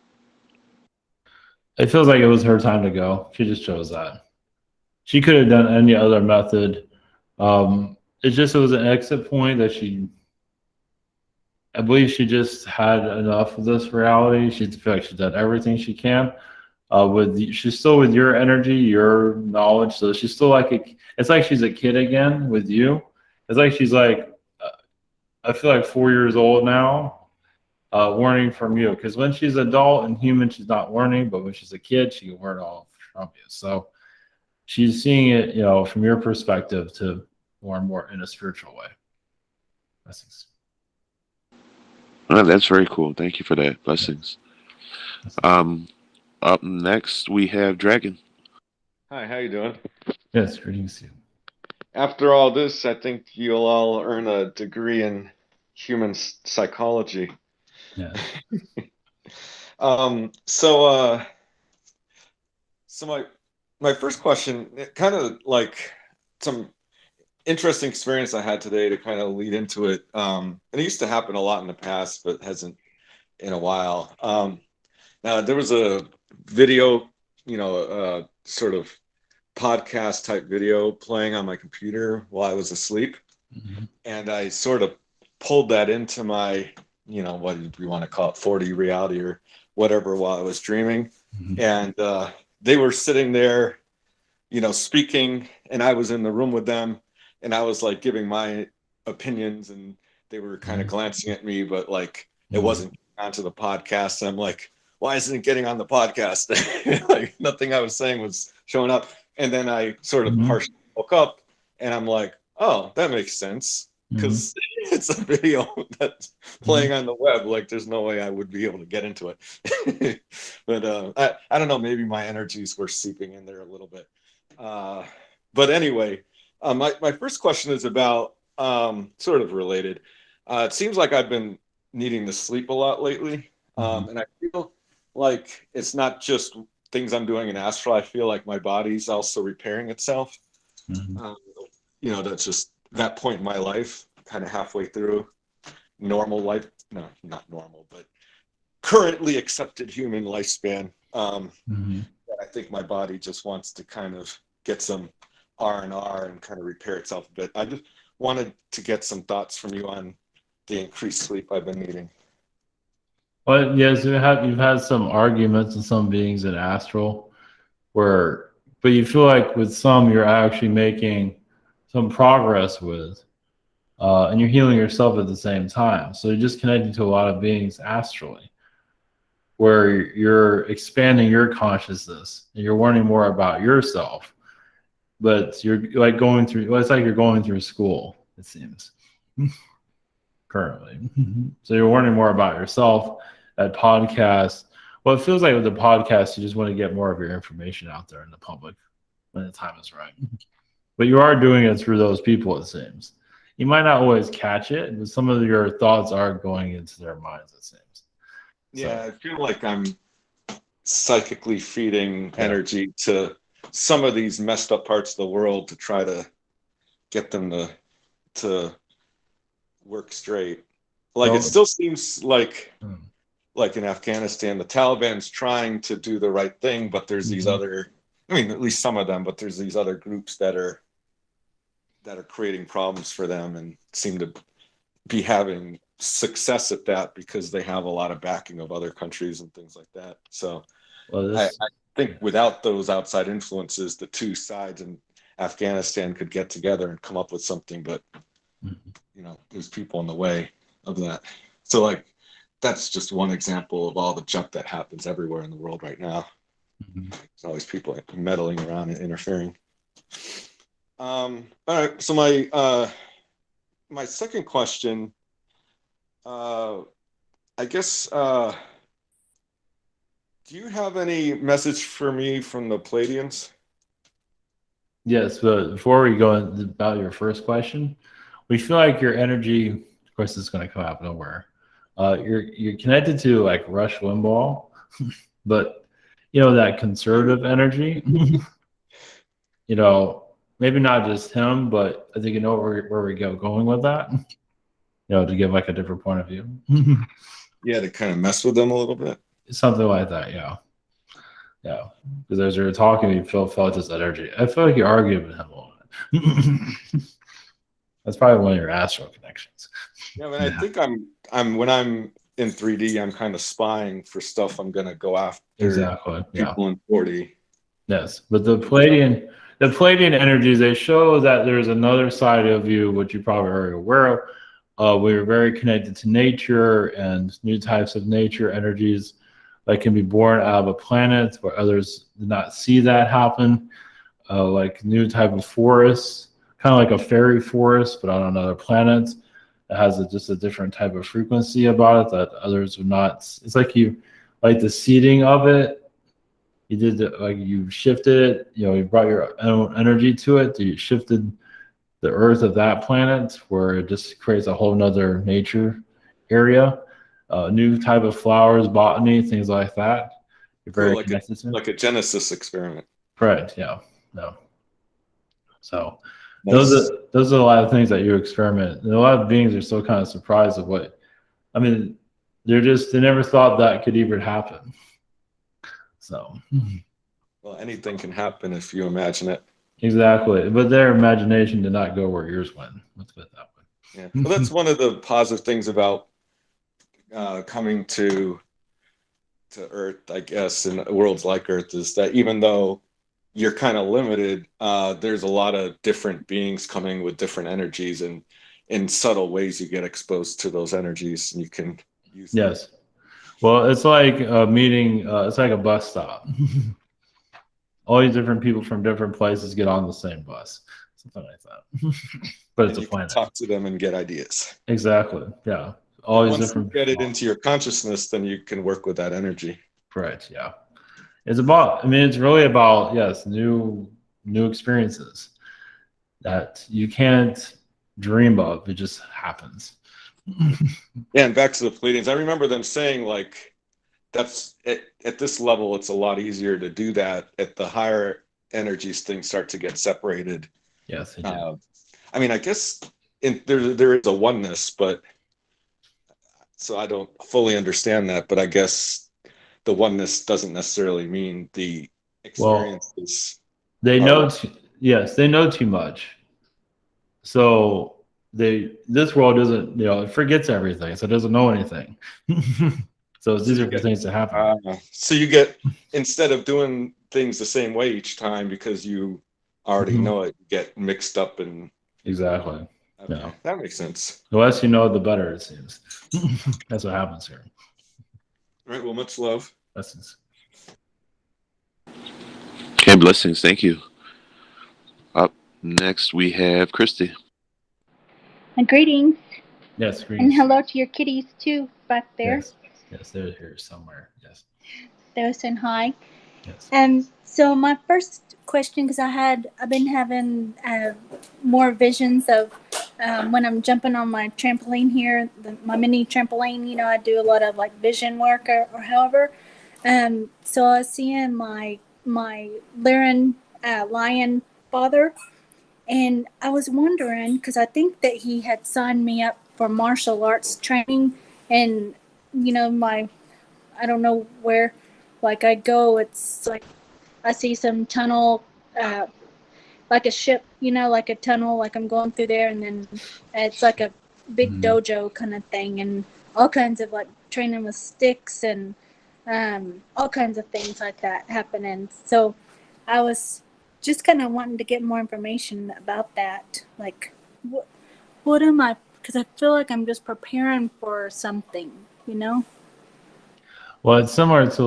It feels like it was her time to go. She just chose that. She could have done any other method. It was an exit point that I believe she just had enough of this reality. She felt like she's done everything she can. She's still with your energy, your knowledge. So she's still it's like she's a kid again with you. It's like she's like, I feel like 4 years old now, learning from you. Because when she's adult and human, she's not learning, but when she's a kid, she can learn all from you. So she's seeing it, from your perspective to learn more in a spiritual way. Well, that's very cool. Thank you for that. Blessings. Up next, we have Dragon. Hi, how you doing? Yes, greetings to you. After all this, I think you'll all earn a degree in human psychology. Yeah. So my first question, kind of like some interesting experience I had today to kind of lead into it. And it used to happen a lot in the past, but hasn't in a while. Now there was a video, sort of podcast type video playing on my computer while I was asleep. Mm-hmm. And I sort of pulled that into my, what do you want to call it, 4D reality or whatever while I was dreaming. Mm-hmm. And they were sitting there, speaking, and I was in the room with them, and I was like giving my opinions, and they were kind of glancing at me, but like it wasn't onto the podcast. And I'm like, why isn't it getting on the podcast? Like nothing I was saying was showing up. And then I sort of partially woke up, and I'm like, oh, that makes sense, because it's a video that's playing on the web. Like there's no way I would be able to get into it. But I don't know, maybe my energies were seeping in there a little bit. But anyway, my first question is about sort of related. It seems like I've been needing to sleep a lot lately. And I feel like it's not just things I'm doing in astral. I feel like my body's also repairing itself. That's just that point in my life, kind of halfway through normal life. No, not normal, but currently accepted human lifespan. I think my body just wants to kind of get some R&R and kind of repair itself a bit. I just wanted to get some thoughts from you on the increased sleep I've been needing. Well, yes, you've had some arguments with some beings in astral, but you feel like with some you're actually making some progress with, and you're healing yourself at the same time. So you're just connecting to a lot of beings astrally, where you're expanding your consciousness and you're learning more about yourself. But you're like it's like you're going through school, it seems, currently. So you're learning more about yourself. That podcast, well, it feels like with the podcast, you just want to get more of your information out there in the public when the time is right. But you are doing it through those people, it seems. You might not always catch it, but some of your thoughts are going into their minds, it seems. Yeah, I feel like I'm psychically feeding energy to some of these messed up parts of the world to try to get them to work straight. Like it still seems like in Afghanistan, the Taliban's trying to do the right thing, but there's these other, at least some of them, but there's these other groups that are creating problems for them and seem to be having success at that because they have a lot of backing of other countries and things like that. So I think without those outside influences, the two sides in Afghanistan could get together and come up with something, but there's people in the way of that. So like that's just one example of all the junk that happens everywhere in the world right now. There's always people meddling around and interfering. All right, so my second question, I guess, do you have any message for me from the Pleiadians? Yes, but before we go about your first question, we feel like your energy, of course, is going to come out of nowhere. You're connected to like Rush Limbaugh, but that conservative energy. Maybe not just him, but I think where we going with that. To give like a different point of view. Yeah, to kind of mess with them a little bit. Something like that, yeah. Because as you were talking, you felt this energy. I feel like you argued with him a little bit. That's probably one of your astral connections. Yeah, but I think I'm when I'm in 3D, I'm kind of spying for stuff I'm gonna go after. Exactly. Yeah. People in 4D. Yes, but the Pleiadian energies, they show that there's another side of you, which you probably are aware of. We're very connected to nature and new types of nature energies that can be born out of a planet where others do not see that happen. Like new type of forests, kind of like a fairy forest, but on another planet. It has just a different type of frequency about it that others would not. It's like the seeding of it. You did you shifted it. You brought your own energy to it. You shifted the earth of that planet, where it just creates a whole nother nature area. New type of flowers, botany, things like that. You're very connected to. Like a Genesis experiment. Right. Yeah. No. So those are a lot of things that you experiment. And a lot of beings are still kind of surprised of what. I mean, they never thought that could even happen. So. Well, anything can happen if you imagine it. Exactly, but their imagination did not go where yours went. Let's put it that way. Yeah, well, that's one of the positive things about coming to Earth, I guess, in worlds like Earth, is that even though you're kind of limited, there's a lot of different beings coming with different energies, and in subtle ways you get exposed to those energies, and you can use them. Yes. Well, it's like a meeting. It's like a bus stop. All these different people from different places get on the same bus, something like that. But it's a planet. Talk to them and get ideas. Exactly. Yeah. All these Once different. you get it into your consciousness, then you can work with that energy. Right. Yeah. It's about. I mean, it's really about new experiences that you can't dream of. It just happens. Yeah, and back to the Pleiadians, I remember them saying like, that's at this level, it's a lot easier to do that. At the higher energies, things start to get separated. Yes, they do. I mean, I guess there is a oneness, but so I don't fully understand that. But I guess the oneness doesn't necessarily mean the experiences. They know. They know too much. So this world doesn't. It forgets everything, so it doesn't know anything. So it's easier for things to happen. So you get, instead of doing things the same way each time because you already know it, you get mixed up and. Exactly. Okay. Yeah. That makes sense. The less you know, the better, it seems. That's what happens here. All right. Well, much love. Blessings. Okay, blessings. Thank you. Up next, we have Christy. And greetings. Yes, greetings. And hello to your kitties, too, back there. Yes, they're here somewhere. Yes. They're saying hi. Yes. So my first question, because I've been having more visions of when I'm jumping on my trampoline here, my mini trampoline. I do a lot of like vision work or however. So I was seeing my Lyran lion father, and I was wondering because I think that he had signed me up for martial arts training, and I don't know where, like I go, it's like I see some tunnel, like a ship, like a tunnel, like I'm going through there, and then it's like a big dojo kind of thing, and all kinds of like training with sticks and all kinds of things like that happening. So I was just kind of wanting to get more information about that. Like, what am I? Because I feel like I'm just preparing for something, Well, it's similar to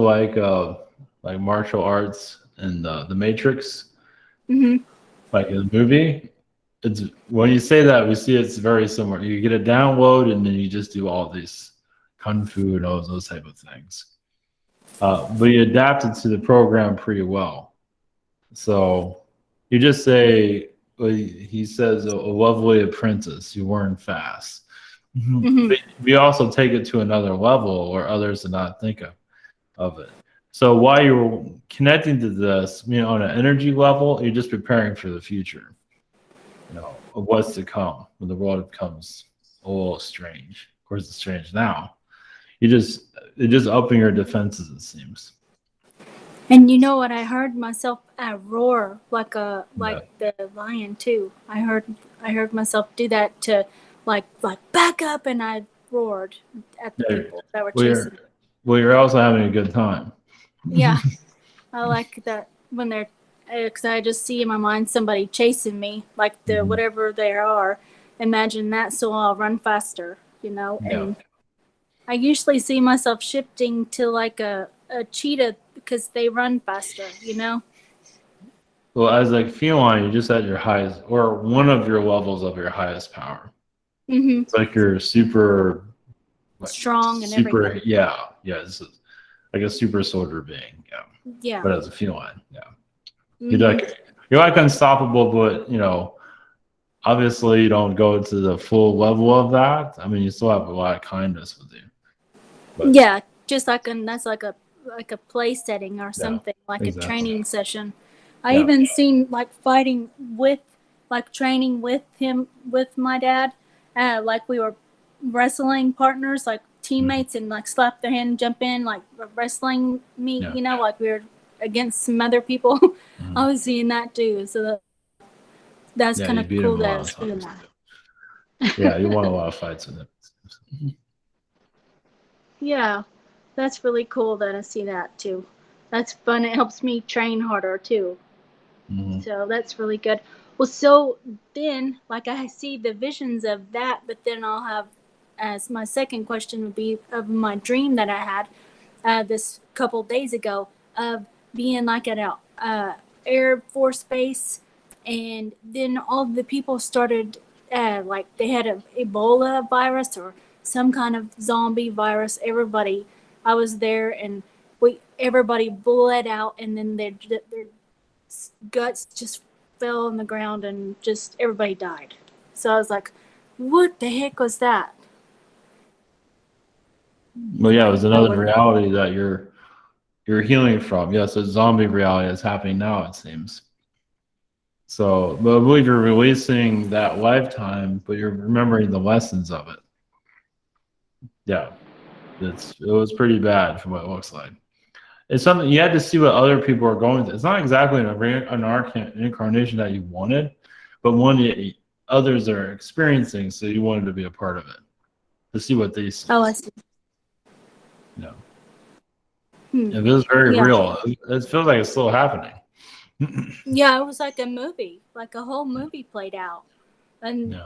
like martial arts and the Matrix. Mm-hmm. Like in the movie, it's when you say that, we see it's very similar. You get a download, and then you just do all these kung fu and all those type of things. But you adapt it to the program pretty well. So you just say, he says, a lovely apprentice, you learn fast. Mm-hmm. But we also take it to another level where others do not think of it. So while you're connecting to this, on an energy level, you're just preparing for the future, of what's to come when the world becomes a little strange. Of course, it's strange now. It's just upping your defenses, it seems. And you know what? I heard myself roar like the lion too. I heard myself do that to like back up, and I roared at the Yeah. people that were Well, chasing. you're also having a good time. Yeah, I like that when they're, because I just see in my mind somebody chasing me, like the whatever they are. Imagine that, so I'll run faster, Yeah. and I usually see myself shifting to like a cheetah because they run faster, Well, as a feline, you're just at your highest, or one of your levels of your highest power. Mm-hmm. It's like you're super, Strong and super, everything. yeah. This is like a super soldier being, yeah. Yeah. But as a feline, yeah. Mm-hmm. You're like unstoppable, but obviously you don't go to the full level of that. I mean, you still have a lot of kindness with you. But, yeah, just like that's like a play setting or something, like exactly. a training session. I Yeah. even seen like fighting with, like training with him, with my dad, like we were wrestling partners, like teammates, and like slap their hand, jump in, like wrestling me, like we were against some other people. I was seeing that too, so that's kind you of beat cool him a that I lot was of doing times. that. Yeah, you won a lot of fights with him. Yeah, that's really cool that I see that too. That's fun. It helps me train harder too. So that's really good. Well, so then, like, I see the visions of that, but then I'll have, as my second question would be of my dream that I had this couple days ago of being like at a Air Force base, and then all the people started like they had a Ebola virus or some kind of zombie virus. Everybody, I was there, and everybody bled out, and then their guts just fell on the ground, and just everybody died. So I was like, what the heck was that? Well, yeah, it was another reality that you're healing from. Yes, a zombie reality that's happening now, it seems. So, but I believe you're releasing that lifetime, but you're remembering the lessons of it. Yeah, it was pretty bad from what it looks like. It's something you had to see what other people are going through. It's not exactly an incarnation that you wanted, but one that others are experiencing, so you wanted to be a part of it to see what they see. Oh, I see. Yeah. It was very real. It feels like it's still happening. Yeah, it was like a movie, like a whole movie played out, and it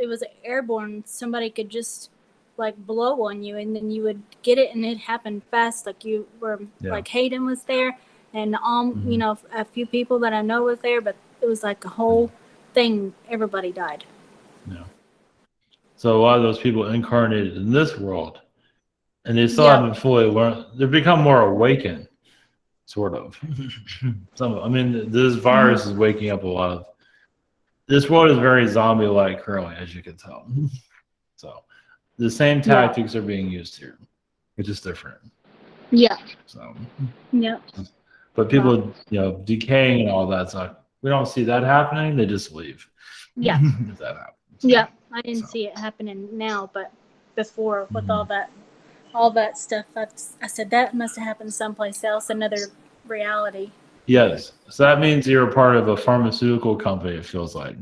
was airborne. Somebody could just like blow on you, and then you would get it, and it happened fast. Like you were like Hayden was there, and a few people that I know was there, but it was like a whole thing. Everybody died. Yeah. So a lot of those people incarnated in this world, and they still haven't fully learned. They've become more awakened, sort of. This virus is waking up a lot of. This world is very zombie-like currently, as you can tell. So the same tactics are being used here. It's just different. Yeah. So. Yeah. But people, decaying and all that stuff, we don't see that happening. They just leave. Yeah. If that happens. Yeah, I didn't see it happening now, but before with all that stuff, I said that must have happened someplace else, another reality. Yes. So that means you're a part of a pharmaceutical company, it feels like,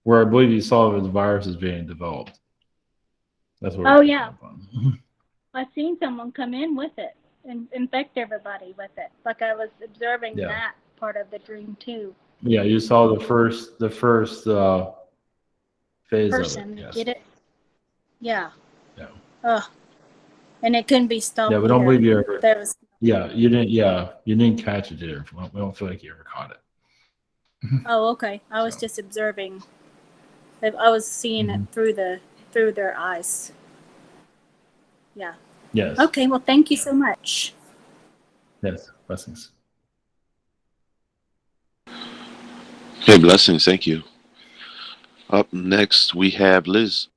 where I believe you saw the virus is being developed. That's what. Oh, yeah. I've seen someone come in with it and infect everybody with it. Like I was observing that part of the dream too. Yeah, you saw the first phase person of it. Yes. Get it? Yeah. Yeah. Ugh. And it couldn't be stopped. Yeah, we don't believe you ever. There was. Yeah, you didn't. Yeah, you didn't catch it either. We don't feel like you ever caught it. Oh, okay. I was just observing. I was seeing it through their eyes. Yeah. Yes. Okay. Well, thank you so much. Yes. Blessings. Hey, blessings. Thank you. Up next, we have Liz.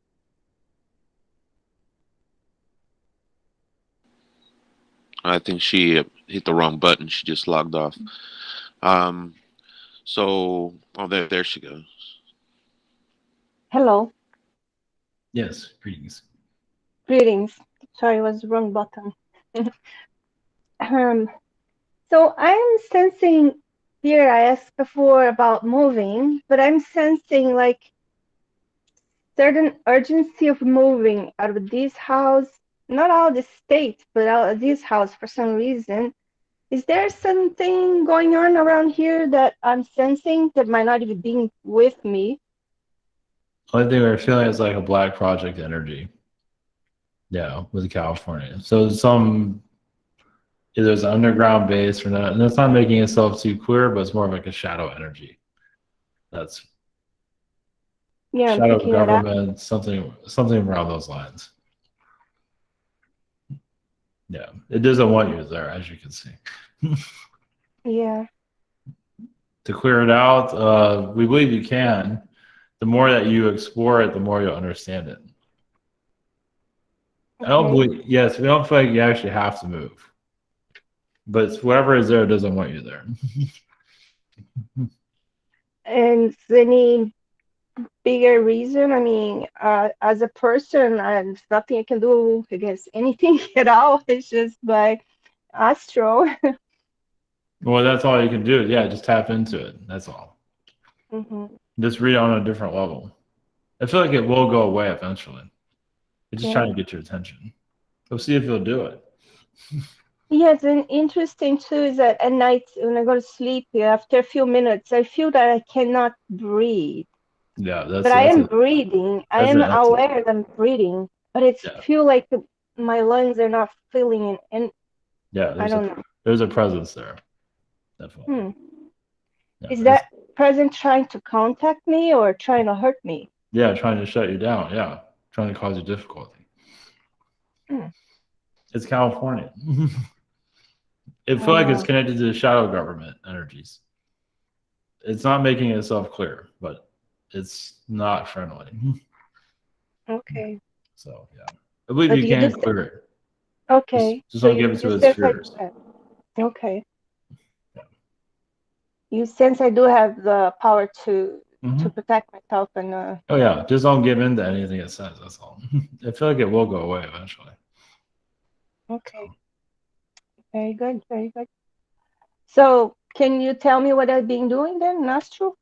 I think she hit the wrong button. She just logged off. There she goes. Hello. Yes, greetings. Greetings. Sorry, it was the wrong button. So I'm sensing here, I asked before about moving, but I'm sensing like certain urgency of moving out of this house, not out of the state, but out of this house for some reason. Is there something going on around here that I'm sensing that might not even be with me? Only thing we're feeling is like a black project energy. Yeah, with California. So either it's an underground base or not, and it's not making itself too clear, but it's more of like a shadow energy. That's Yeah, I'm shadow picking it up. government, something around those lines. Yeah, it doesn't want you there, as you can see. Yeah. To clear it out, we believe you can. The more that you explore it, the more you'll understand it. I don't believe, yes, we don't feel like you actually have to move. But whatever is there doesn't want you there. And any bigger reason? I mean, as a person, there's nothing I can do against anything at all. It's just like astro. Well, that's all you can do. Yeah, just tap into it. That's all. Just read it on a different level. I feel like it will go away eventually. It's just trying to get your attention. Go see if you'll do it. Yes, and interesting too is that at night when I go to sleep, after a few minutes, I feel that I cannot breathe. Yeah, but I am breathing. I am aware that I'm breathing, but it's feel like my lungs are not filling it. And yeah, I don't know. There's a presence there. Definitely. Yeah, is that present trying to contact me or trying to hurt me? Yeah, trying to shut you down. Yeah, trying to cause you difficulty. It's California. It feels like it's connected to the shadow government energies. It's not making itself clear, but it's not friendly. Okay. So yeah, I believe you can clear it. Okay. Just don't give it to its fears. Okay. Yeah. You sense I do have the power to protect myself and. Oh yeah, just don't give in to anything it says. That's all. I feel like it will go away eventually. Okay. Very good. Very good. So, can you tell me what I've been doing then, Nostro?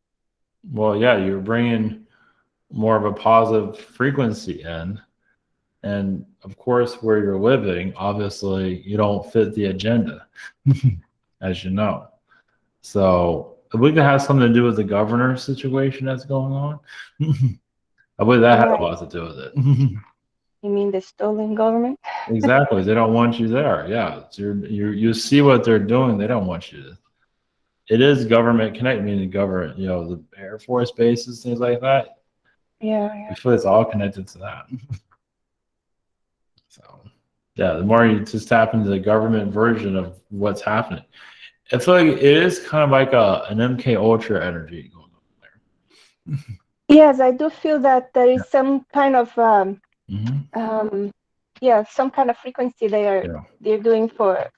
Well, yeah, you're bringing more of a positive frequency in. And of course, where you're living, obviously, you don't fit the agenda, as you know. So I believe it has something to do with the governor situation that's going on. I believe that had a lot to do with it. You mean the stolen government? Exactly. They don't want you there. Yeah. You see what they're doing. They don't want you to. It is government connected, meaning government, the Air Force bases, things like that. Yeah. I feel it's all connected to that. So, yeah, the more you just tap into the government version of what's happening, I feel like it is kind of like an MK Ultra energy going on there. Yes, I do feel that there is some kind of some kind of frequency they're doing for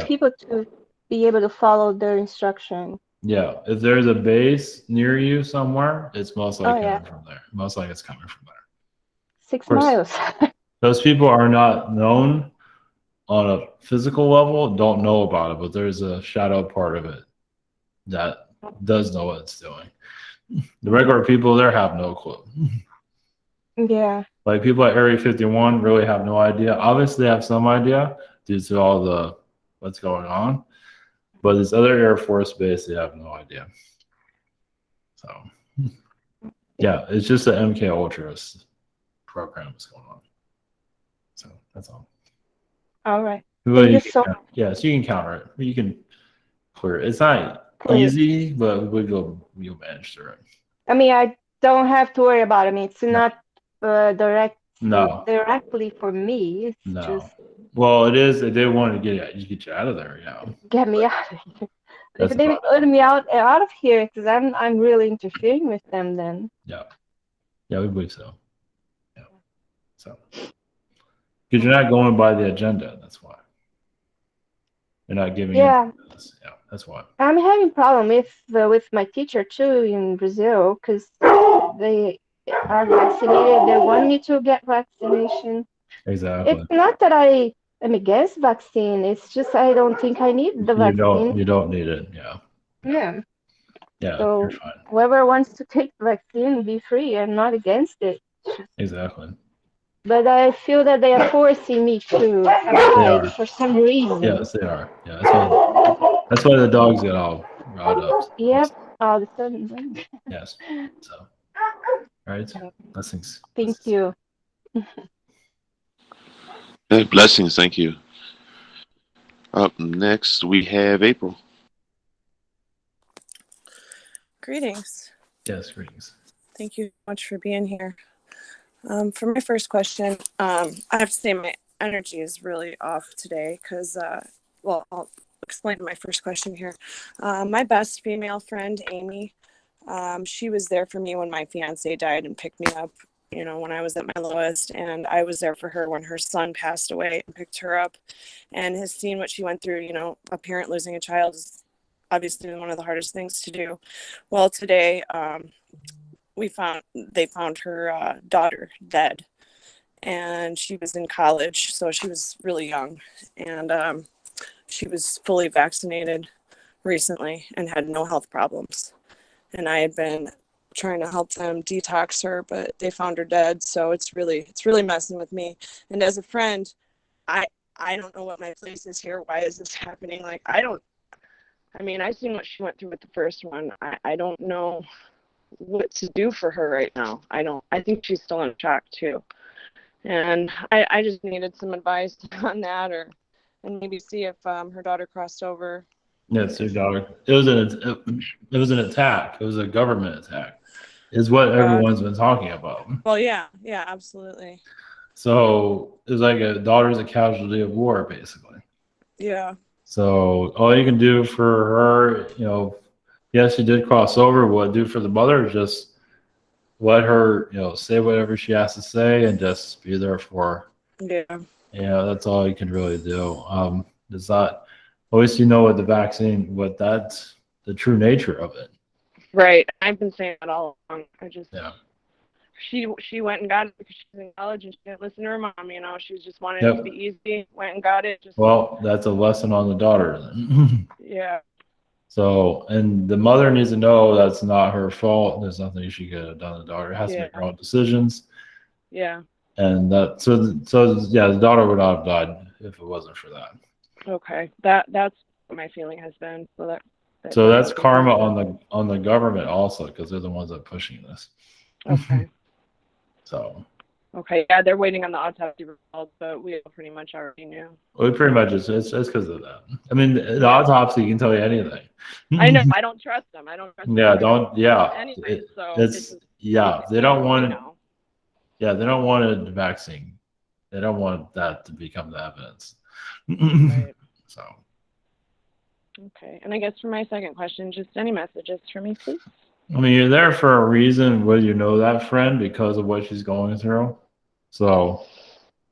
people to be able to follow their instruction. Yeah, if there's a base near you somewhere, it's most likely coming from there. Most likely it's coming from there. 6 miles. Those people are not known on a physical level, don't know about it, but there's a shadow part of it that does know what it's doing. The regular people there have no clue. Yeah. Like people at Area 51 really have no idea. Obviously, they have some idea due to all the what's going on, but this other Air Force base, they have no idea. So, yeah, it's just the MK Ultras program is going on. So that's all. All right. So you can counter it. You can clear it. It's not easy, but you'll manage through it. I mean, I don't have to worry about it. I mean, it's not directly for me. It's just. Well, it is. They wanted to get you out of there. Yeah. Get me out of here. If they let me out of here, because I'm really interfering with them, then. Yeah. Yeah, we believe so. Yeah. So. Because you're not going by the agenda. That's why. You're not giving. Yeah. Yeah, that's why. I'm having problem with my teacher too in Brazil because they are vaccinated. They want me to get vaccination. Exactly. It's not that I am against vaccine. It's just I don't think I need the vaccine. You don't need it. Yeah. Yeah. Yeah. So you're fine. whoever wants to take the vaccine, be free. I'm not against it. Exactly. But I feel that they are forcing me to They abide are. for some reason. Yes, they are. Yeah, that's why the dogs get all riled up. Yep, all of a sudden. Yes. So, all right. Blessings. Thank you. Hey, blessings. Thank you. Up next, we have April. Greetings. Yes, greetings. Thank you so much for being here. For my first question, I have to say my energy is really off today because, well, I'll explain my first question here. My best female friend, Amy, she was there for me when my fiance died and picked me up, you know, when I was at my lowest. And I was there for her when her son passed away and picked her up, and has seen what she went through. You know, a parent losing a child is obviously one of the hardest things to do. Well, today, they found her daughter dead, and she was in college, so she was really young, and she was fully vaccinated recently and had no health problems. And I had been trying to help them detox her, but they found her dead. So it's really messing with me. And as a friend, I don't know what my place is here. Why is this happening? Like, I seen what she went through with the first one. I don't know what to do for her right now. I think she's still in shock too. And I just needed some advice on that, and maybe see if her daughter crossed over. Yes, your daughter. It was an attack. It was a government attack. Is what everyone's been talking about. Well, yeah, absolutely. So it's like a daughter's a casualty of war, basically. Yeah. So all you can do for her, you know, yes, she did cross over. What do for the mother is just let her, you know, say whatever she has to say and just be there for her. Yeah. Yeah, that's all you can really do. It's not always, you know, with the vaccine, what that's the true nature of it. Right. I've been saying that all along. Yeah. She went and got it because she was in college and she didn't listen to her mom, you know. She was just wanting it to be easy, went and got it. Well, that's a lesson on the daughter then. Yeah. So, and the mother needs to know that's not her fault. There's nothing she could have done. The daughter has to make her own decisions. Yeah. And that, so yeah, the daughter would not have died if it wasn't for that. Okay. That's what my feeling has been. So that's karma on the government also, because they're the ones that are pushing this. Okay. So. Okay. Yeah, they're waiting on the autopsy results, but we pretty much already knew. Well, pretty much it's because of that. I mean, the autopsy can tell you anything. I know. I don't trust them. Yeah, don't. Yeah. Anyway, so they don't want it. Yeah, they don't want a vaccine. They don't want that to become the evidence. Right. So. Okay. And I guess for my second question, just any messages for me, please? I mean, you're there for a reason, whether you know that friend because of what she's going through. So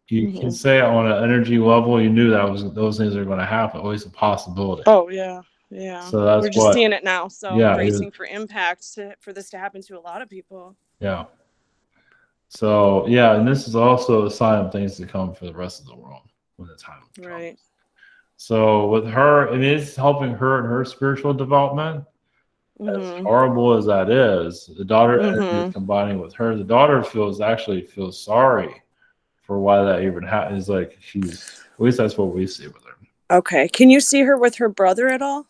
you can say on an energy level, you knew that those things are going to happen. Always a possibility. Oh, yeah. Yeah. So that's we're just seeing it now. So yeah, bracing for impact for this to happen to a lot of people. Yeah. So yeah, and this is also a sign of things to come for the rest of the world when the time comes. Right. So with her, it is helping her in her spiritual development. As horrible as that is, the daughter is combining with her. The daughter feels sorry for why that even happened. It's like at least that's what we see with her. Okay. Can you see her with her brother at all?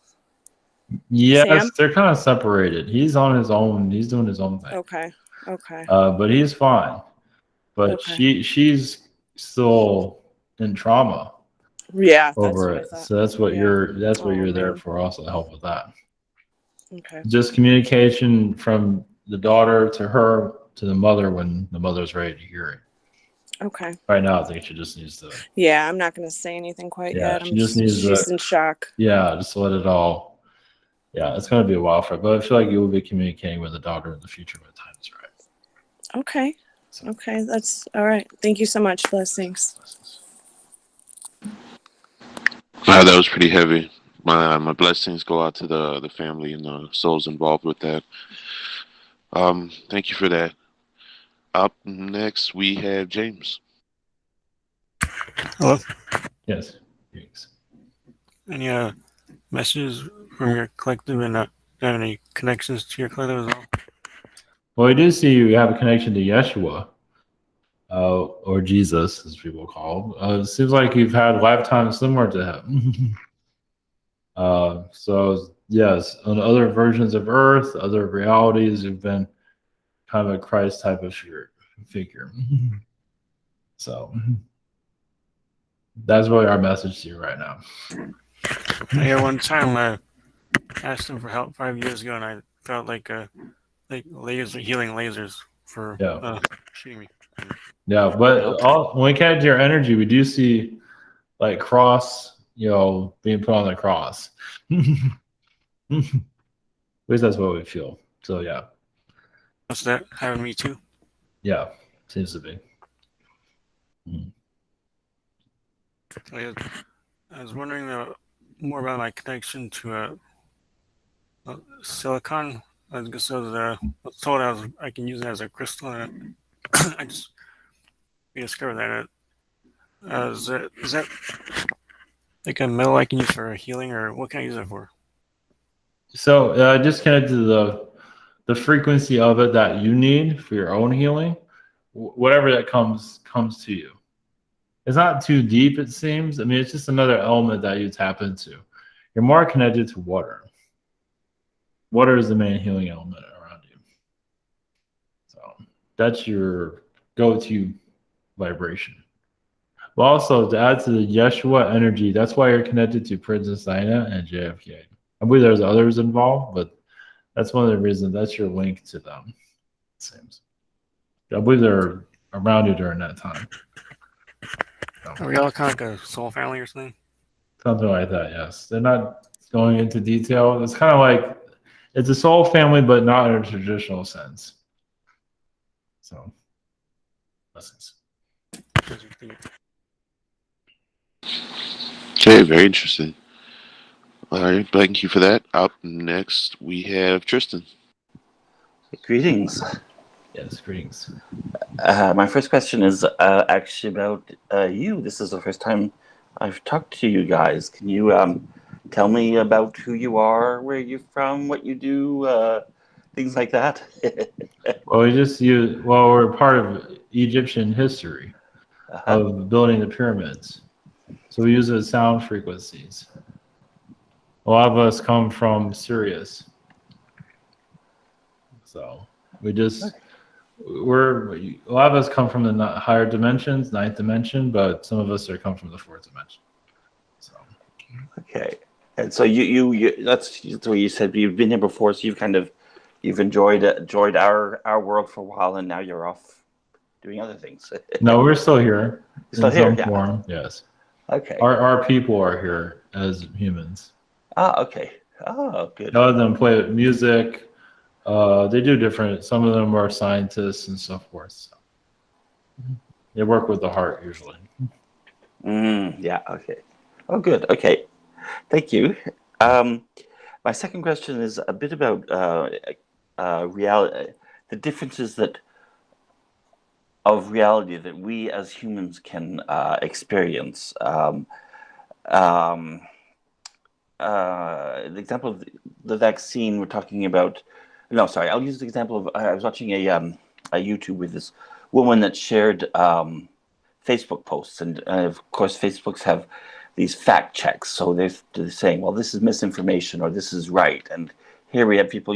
Yes, Sam? They're kind of separated. He's on his own. He's doing his own thing. Okay. But he's fine. But she's still in trauma. Yeah. Over it. So that's what you're there for, also to help with that. Okay. Just communication from the daughter to her to the mother when the mother's ready to hear it. Okay. Right now, I think she just needs to. Yeah, I'm not going to say anything quite yet. She's in shock. Yeah, just let it all. Yeah, it's going to be a while for it, but I feel like you will be communicating with the daughter in the future when the time is right. Okay. Okay, that's all right. Thank you so much. Blessings. Wow, that was pretty heavy. My blessings go out to the family and the souls involved with that. Thank you for that. Up next, we have James. Hello. Yes. Thanks. Any messages from your collective and have any connections to your collective as well? Well, I do see you have a connection to Yeshua. or Jesus, as people call him. It seems like you've had lifetimes similar to him. So yes, on other versions of Earth, other realities, you've been kind of a Christ type of figure. So that's really our message to you right now. Yeah, one time I asked him for help 5 years ago, and I felt like healing lasers for shooting me. Yeah, but when we connect to your energy, we do see like cross, being put on the cross. At least that's what we feel. So yeah. What's that having me too? Yeah, seems to be. I was wondering more about my connection to silicon. I was told I can use it as a crystal, and I just rediscovered that. Is that like a metal I can use for healing, or what can I use it for? So just connect to the frequency of it that you need for your own healing, whatever that comes to you. It's not too deep, it seems. I mean, it's just another element that you tap into. You're more connected to water. Water is the main healing element around you. So that's your go-to vibration. But also, to add to the Yeshua energy, that's why you're connected to Princess Diana and JFK. I believe there's others involved, but that's one of the reasons. That's your link to them, it seems. I believe they're around you during that time. Are we all kind of like a soul family or something? Something like that, yes. They're not going into detail. It's kind of like it's a soul family, but not in a traditional sense. So, blessings. Okay, very interesting. All right, thank you for that. Up next, we have Tristan. Greetings. Yes, greetings. My first question is actually about you. This is the first time I've talked to you guys. Can you tell me about who you are, where you're from, what you do, things like that? Well, we're part of Egyptian history of building the pyramids. So we use the sound frequencies. A lot of us come from Sirius. So a lot of us come from the higher dimensions, ninth dimension, but some of us come from the fourth dimension. So. Okay. And so you that's what you said. You've been here before, so you've enjoyed our world for a while, and now you're off doing other things. No, we're still here. Still here, yeah. Form, yes. Okay. Our people are here as humans. Okay. Oh, good. None of them play music. They do different. Some of them are scientists and so forth. So. They work with the heart usually. Yeah. Okay. Oh, good. Okay. Thank you. My second question is a bit about reality, the differences of reality that we as humans can experience. The example of the vaccine we're talking about. No, sorry. I'll use the example of I was watching a YouTube with this woman that shared Facebook posts, and of course, Facebooks have these fact checks. So they're saying, well, this is misinformation or this is right. And here we have people,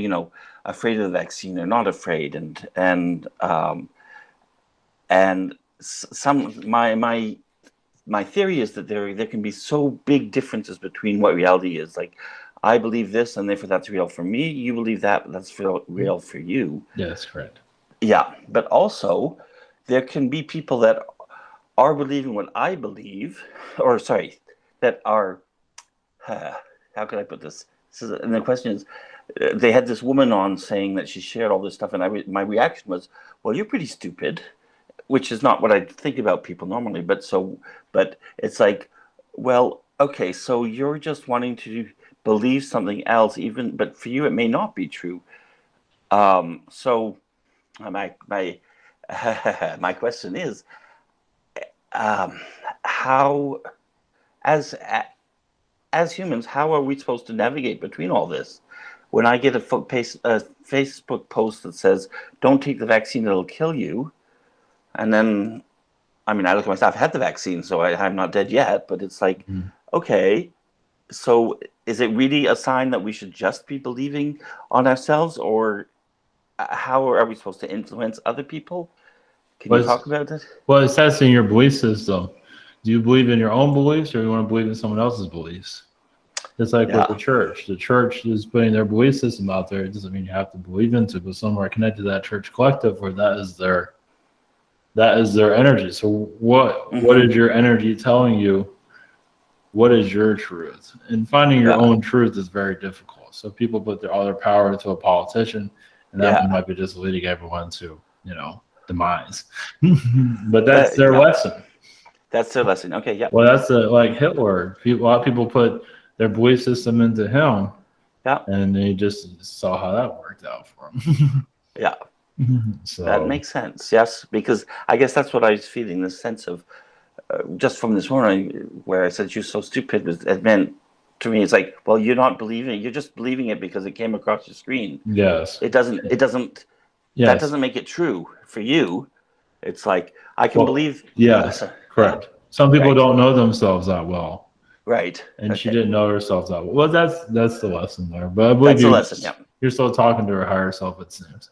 afraid of the vaccine or not afraid, and my theory is that there can be so big differences between what reality is. Like, I believe this, and therefore that's real for me. You believe that's real for you. Yes, correct. Yeah, but also there can be people that are believing what I believe, or sorry, that are. How can I put this? And the question is, they had this woman on saying that she shared all this stuff, and my reaction was, well, you're pretty stupid. Which is not what I think about people normally, but it's like, well, okay, so you're just wanting to believe something else, but for you it may not be true. So my my question is, how, as humans, how are we supposed to navigate between all this? When I get a Facebook post that says, "Don't take the vaccine; it'll kill you," And then, I mean, I look at myself, I've had the vaccine, so I'm not dead yet, but it's like, okay, so is it really a sign that we should just be believing on ourselves, or how are we supposed to influence other people? Can you talk about it? Well, it's testing your belief system. Do you believe in your own beliefs, or do you want to believe in someone else's beliefs? It's like with the church. The church is putting their belief system out there. It doesn't mean you have to believe into it, but some are connected to that church collective where that is their energy. So what is your energy telling you? What is your truth? And finding your own truth is very difficult. So people put all their power into a politician, and that might be just leading everyone to, demise. But that's their lesson. That's their lesson. Okay, yeah. Well, that's like Hitler. A lot of people put their belief system into him. Yeah. And they just saw how that worked out for him. Yeah. So that makes sense. Yes, because I guess that's what I was feeling, this sense of just from this morning where I said you're so stupid. It meant to me, it's like, well, you're not believing it. You're just believing it because it came across your screen. Yes. It doesn't. Yes. That doesn't make it true for you. It's like I can believe. Yes, correct. Some people don't know themselves that well. Right. And she didn't know herself that well. Well, that's the lesson there. But I believe that's the lesson. Yeah. You're still talking to her higher self, it seems.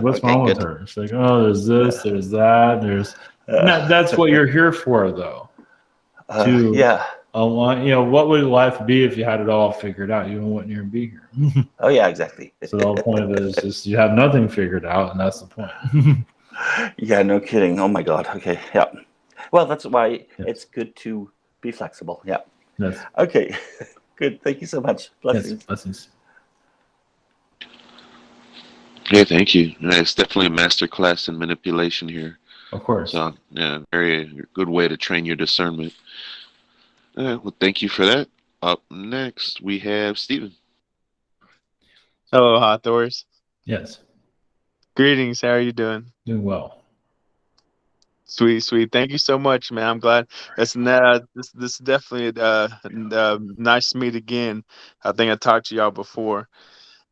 What's wrong with her? She's like, oh, there's this, there's that, there's. That's what you're here for, though. What would life be if you had it all figured out? You wouldn't even be here. Oh yeah, exactly. So the whole point of it is just you have nothing figured out, and that's the point. Yeah, no kidding. Oh my God. Okay. Yeah. Well, that's why it's good to be flexible. Yeah. Yes. Okay. Good. Thank you so much. Blessings. Yes, blessings. Yeah, thank you. Yeah, it's definitely a master class in manipulation here. Of course. So, yeah, very good way to train your discernment. Well, thank you for that. Up next, we have Stephen. Hello, Hathors. Yes. Greetings. How are you doing? Doing well. Sweet, sweet. Thank you so much, man. I'm glad. This is definitely nice to meet again. I think I talked to y'all before.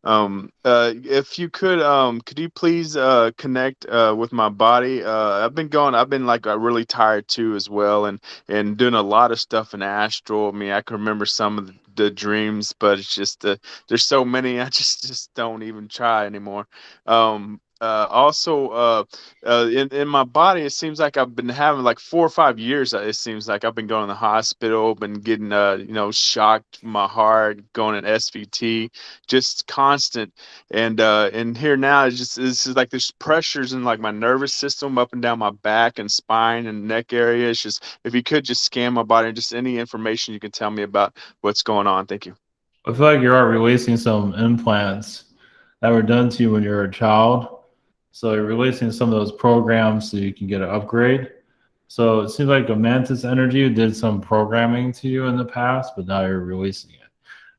If you could you please connect with my body? I've been like really tired too as well, and doing a lot of stuff in astral. I mean, I can remember some of the dreams, but it's just there's so many I just don't even try anymore. Also, in my body, it seems like I've been having like 4 or 5 years. It seems like I've been going to the hospital, been getting shocked from my heart, going in SVT, just constant. And here now it's just like there's pressures in like my nervous system up and down my back and spine and neck area. It's just, if you could just scan my body and just any information you can tell me about what's going on. Thank you. I feel like you are releasing some implants that were done to you when you were a child. So you're releasing some of those programs so you can get an upgrade. So it seems like a mantis energy did some programming to you in the past, but now you're releasing it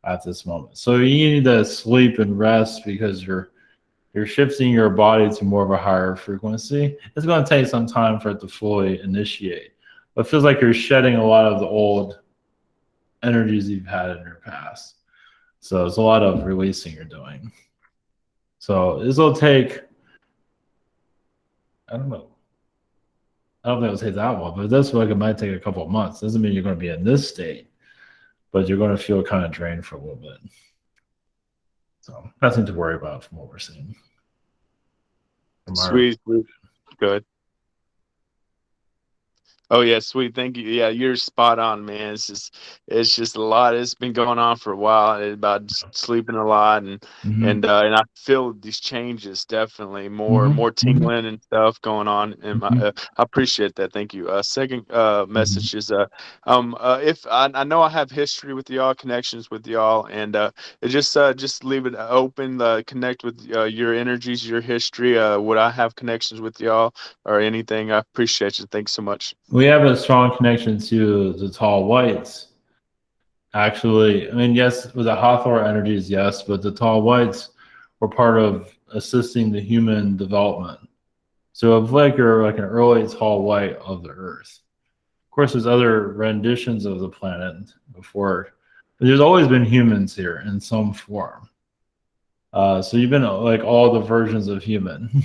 at this moment. So you need to sleep and rest because you're shifting your body to more of a higher frequency. It's going to take some time for it to fully initiate. But it feels like you're shedding a lot of the old energies you've had in your past. So it's a lot of releasing you're doing. So this will take, I don't know. I don't think it'll take that long, but this like it might take a couple of months. Doesn't mean you're going to be in this state, but you're going to feel kind of drained for a little bit. So nothing to worry about from what we're seeing. Sweet. Good. Oh yeah, sweet. Thank you. Yeah, you're spot on, man. It's just a lot. It's been going on for a while. It's about sleeping a lot and I feel these changes definitely more tingling and stuff going on. And I appreciate that. Thank you. Second message is if I know I have history with y'all, connections with y'all, and just leave it open. Connect with your energies, your history. Would I have connections with y'all or anything? I appreciate you. Thanks so much. We have a strong connection to the tall whites. Actually, I mean, yes, with the Hathor energies, yes, but the tall whites were part of assisting the human development. So if like you're like an early tall white of the earth. Of course, there's other renditions of the planet before. But there's always been humans here in some form. So you've been like all the versions of human.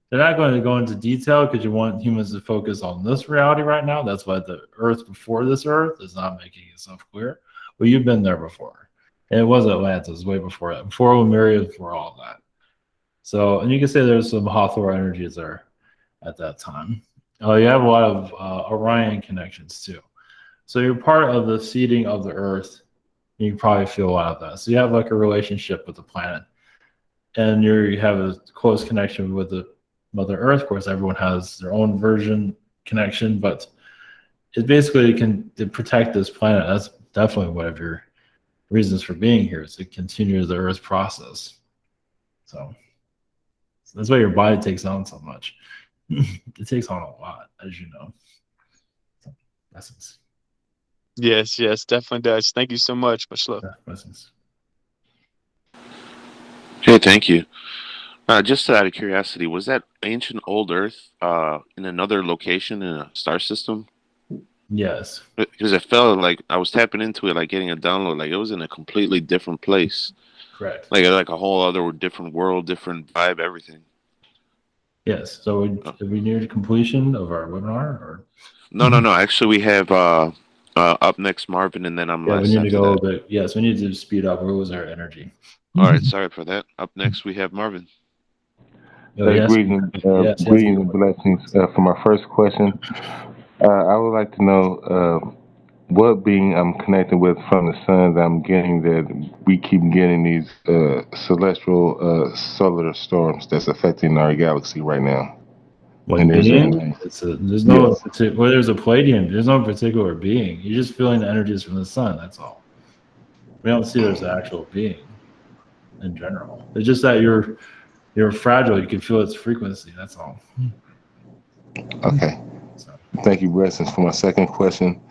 they're not going to go into detail because you want humans to focus on this reality right now. That's why the Earth before this Earth is not making itself clear. But you've been there before. And it was Atlantis way before that, before Lemuria, before all that. So, and you can say there's some Hathor energies there at that time. You have a lot of Orion connections too. So you're part of the seeding of the Earth. You can probably feel a lot of that. So you have like a relationship with the planet. And you have a close connection with the Mother Earth. Of course, everyone has their own version connection, but it basically can protect this planet. That's definitely one of your reasons for being here, is to continue the Earth process. So that's why your body takes on so much. It takes on a lot, as you know. So, blessings. Yes, definitely does. Thank you so much. Much love. Yeah, blessings. Okay, thank you. Just out of curiosity, was that ancient old Earth in another location in a star system? Yes. Because it felt like I was tapping into it, like getting a download, like it was in a completely different place. Correct. Like a whole other different world, different vibe, everything. Yes. So are we near completion of our webinar, or? No. Actually, we have up next Marvin, and then I'm Yeah, we last need to after go that. a bit. Yes, we need to speed up. Where was our energy? All right, sorry for that. Up next, we have Marvin. Yes. Greetings, Yes. greetings and blessings. For my first question, I would like to know what being I'm connected with from the sun that I'm getting, that we keep getting these celestial solar storms that's affecting our galaxy right now. What And there's being? There's no well, there's a Palladium. There's no particular being. You're just feeling the energies from the sun. That's all. We don't see there's an actual being in general. It's just that you're fragile. You can feel its frequency. That's all. Okay. Thank you, blessings. For my second question,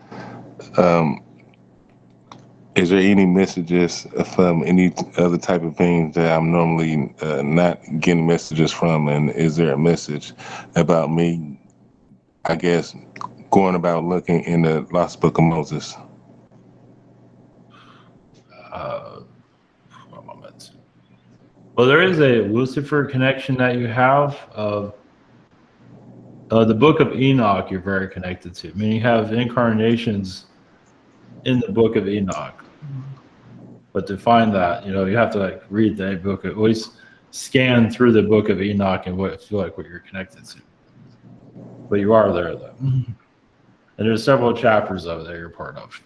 is there any messages from any other type of beings that I'm normally not getting messages from? And is there a message about me, I guess, going about looking in the Lost Book of Moses? One moment. Well, there is a Lucifer connection that you have. The Book of Enoch you're very connected to. I mean, you have incarnations in the Book of Enoch. But to find that, you have to like read the book, at least scan through the Book of Enoch and feel like what you're connected to. But you are there, though. And there's several chapters of it that you're part of.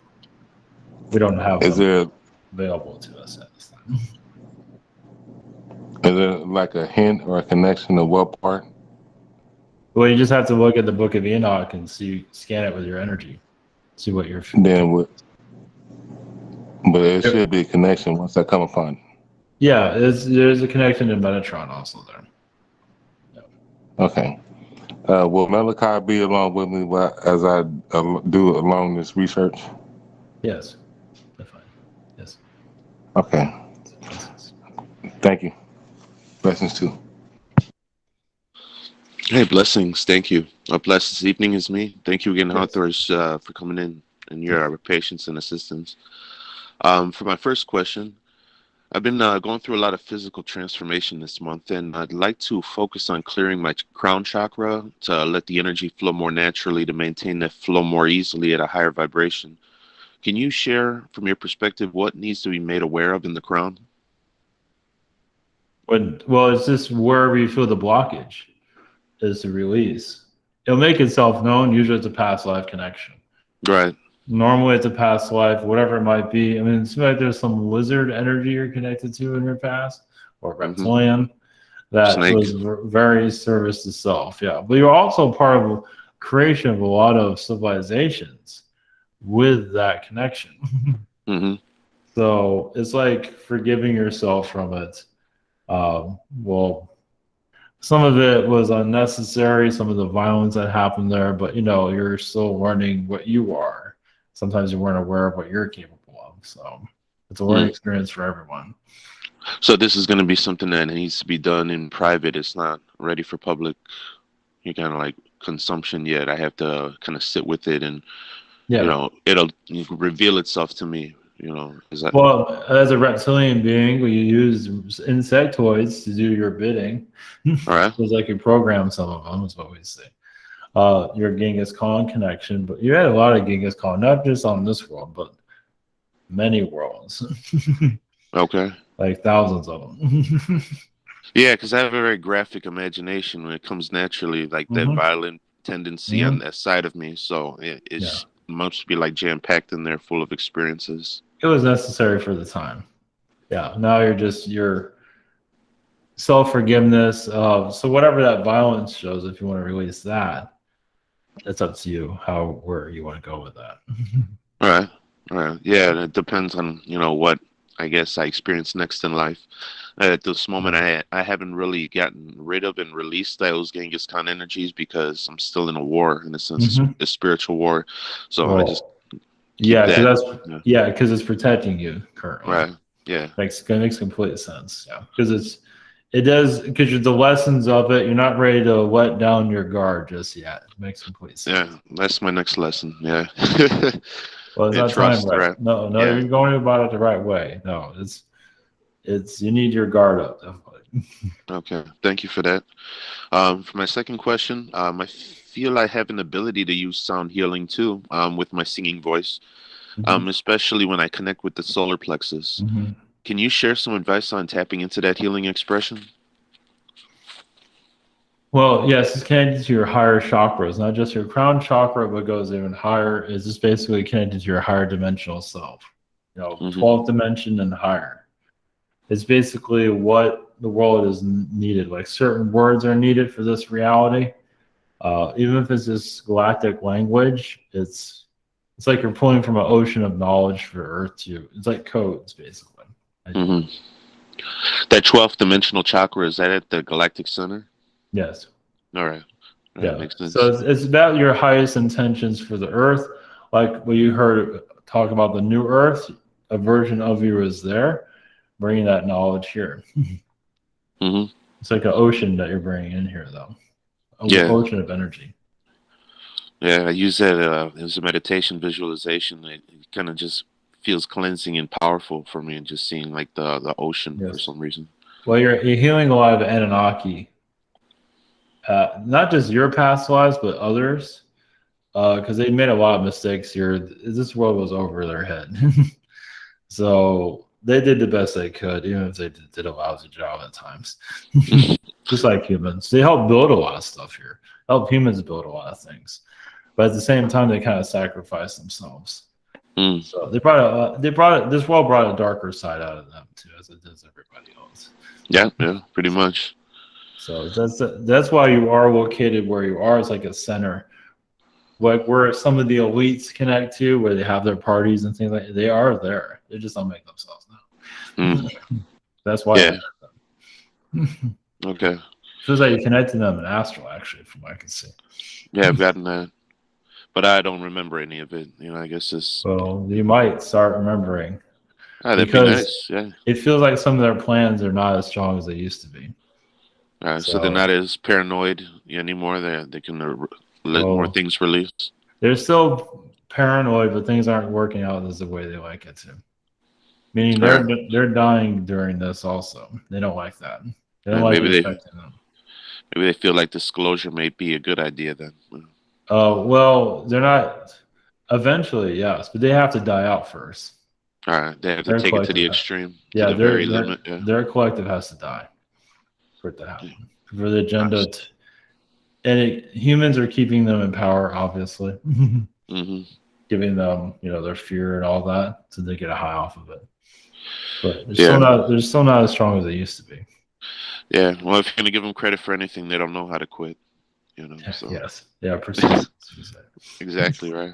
We don't have them available to us at this time. Is there like a hint or a connection of what part? Well, you just have to look at the Book of Enoch and scan it with your energy, see what you're feeling. But there should be a connection once I come upon it. Yeah, there's a connection to Metatron also there. Yeah. Okay. Will Malachi be along with me as I do along this research? Yes, definitely. Yes. Okay. Thank you. Blessings too. Hey, blessings. Thank you. Blessed this evening is me. Thank you again, Hathors, for coming in and your patience and assistance. For my first question, I've been going through a lot of physical transformation this month, and I'd like to focus on clearing my crown chakra to let the energy flow more naturally, to maintain that flow more easily at a higher vibration. Can you share from your perspective what needs to be made aware of in the crown? Well, it's just wherever you feel the blockage is the release. It'll make itself known. Usually it's a past life connection. Right. Normally it's a past life, whatever it might be. I mean, it seems like there's some lizard energy you're connected to in your past, or reptilian, that was very service to self. Yeah. But you're also part of creation of a lot of civilizations with that connection. So it's like forgiving yourself from it. Well, some of it was unnecessary, some of the violence that happened there, but you're still learning what you are. Sometimes you weren't aware of what you're capable of. So it's a learning experience for everyone. So this is going to be something that needs to be done in private. It's not ready for public, kind of like consumption yet. I have to kind of sit with it, and it'll reveal itself to me, Is that Well, as a reptilian being, we use insectoids to do your bidding. all right? Because I can program some of them, is what we say. Your Genghis Khan connection, but you had a lot of Genghis Khan, not just on this world, but many worlds. Okay. Like thousands of them. Yeah, because I have a very graphic imagination when it comes naturally, like that violent tendency on that side of me. So it's must be like jam packed in there, full of experiences. It was necessary for the time. Yeah. Now you're self-forgiveness. So whatever that violence shows, if you want to release that, it's up to you where you want to go with that. All right. All right. Yeah, and it depends on, what I guess I experience next in life. At this moment, I haven't really gotten rid of and released those Genghis Khan energies because I'm still in a war, in a sense, a spiritual war. So I just keep that. Because it's protecting you currently. Right. Yeah. Makes complete sense. Yeah. Because because the lessons of it, you're not ready to let down your guard just yet. It makes complete sense. Yeah, that's my next lesson. Yeah. Well, it's not trust, time, right? right? No, Yeah. you're going about it the right way. No, it's you need your guard up, definitely. Okay, thank you for that. For my second question, I feel I have an ability to use sound healing too, with my singing voice, especially when I connect with the solar plexus. Can you share some advice on tapping into that healing expression? Well, yes, it's connected to your higher chakras, not just your crown chakra, but goes even higher. It's just basically connected to your higher dimensional self, 12th dimension and higher. It's basically what the world is needed. Like certain words are needed for this reality. Even if it's just galactic language, it's like you're pulling from an ocean of knowledge for Earth to. It's like codes, basically. That 12th dimensional chakra, is that at the galactic center? Yes. All right. Yeah. Makes sense. So it's about your highest intentions for the Earth. Like what you heard talk about the new Earth, a version of you is there, bringing that knowledge here. It's like an ocean that you're bringing in here, though. An ocean of energy. Yeah, I use that as a meditation visualization. It kind of just feels cleansing and powerful for me, and just seeing like the ocean for some reason. Well, you're healing a lot of Anunnaki. Not just your past lives, but others, because they made a lot of mistakes here. This world was over their head. So they did the best they could, even if they did a lousy job at times. Just like humans. They helped build a lot of stuff here. Help humans build a lot of things. But at the same time, they kind of sacrificed themselves. So this world brought a darker side out of them too, as it does everybody else. Yeah, pretty much. So that's why you are located where you are. It's like a center, like where some of the elites connect to, where they have their parties and things like that. They are there. They just don't make themselves known. That's why. Okay. Feels like you connect to them in astral, actually, from what I can see. Yeah, I've gotten that, but I don't remember any of it. I guess it's. Well, you might start remembering. That'd be nice. Yeah. It feels like some of their plans are not as strong as they used to be. All right, so they're not as paranoid anymore. They can let more things release. They're still paranoid, but things aren't working out as the way they like it to. Meaning they're dying during this also. They don't like that. They don't like respecting them. Maybe they feel like disclosure may be a good idea then. Well, they're not. Eventually, yes, but they have to die out first. All right, they have to take it to the extreme. Yeah, to the very limit. Yeah. Their collective has to die for it to happen. For the agenda, humans are keeping them in power, obviously, giving them, their fear and all that, so they get a high off of it. But they're still not as strong as they used to be. Yeah, well, if you're gonna give them credit for anything, they don't know how to quit. So. Yes, yeah, precisely. Exactly right.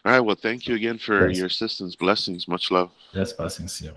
All right, well, thank you again for your assistance. Blessings, much love. Yes, blessings to you.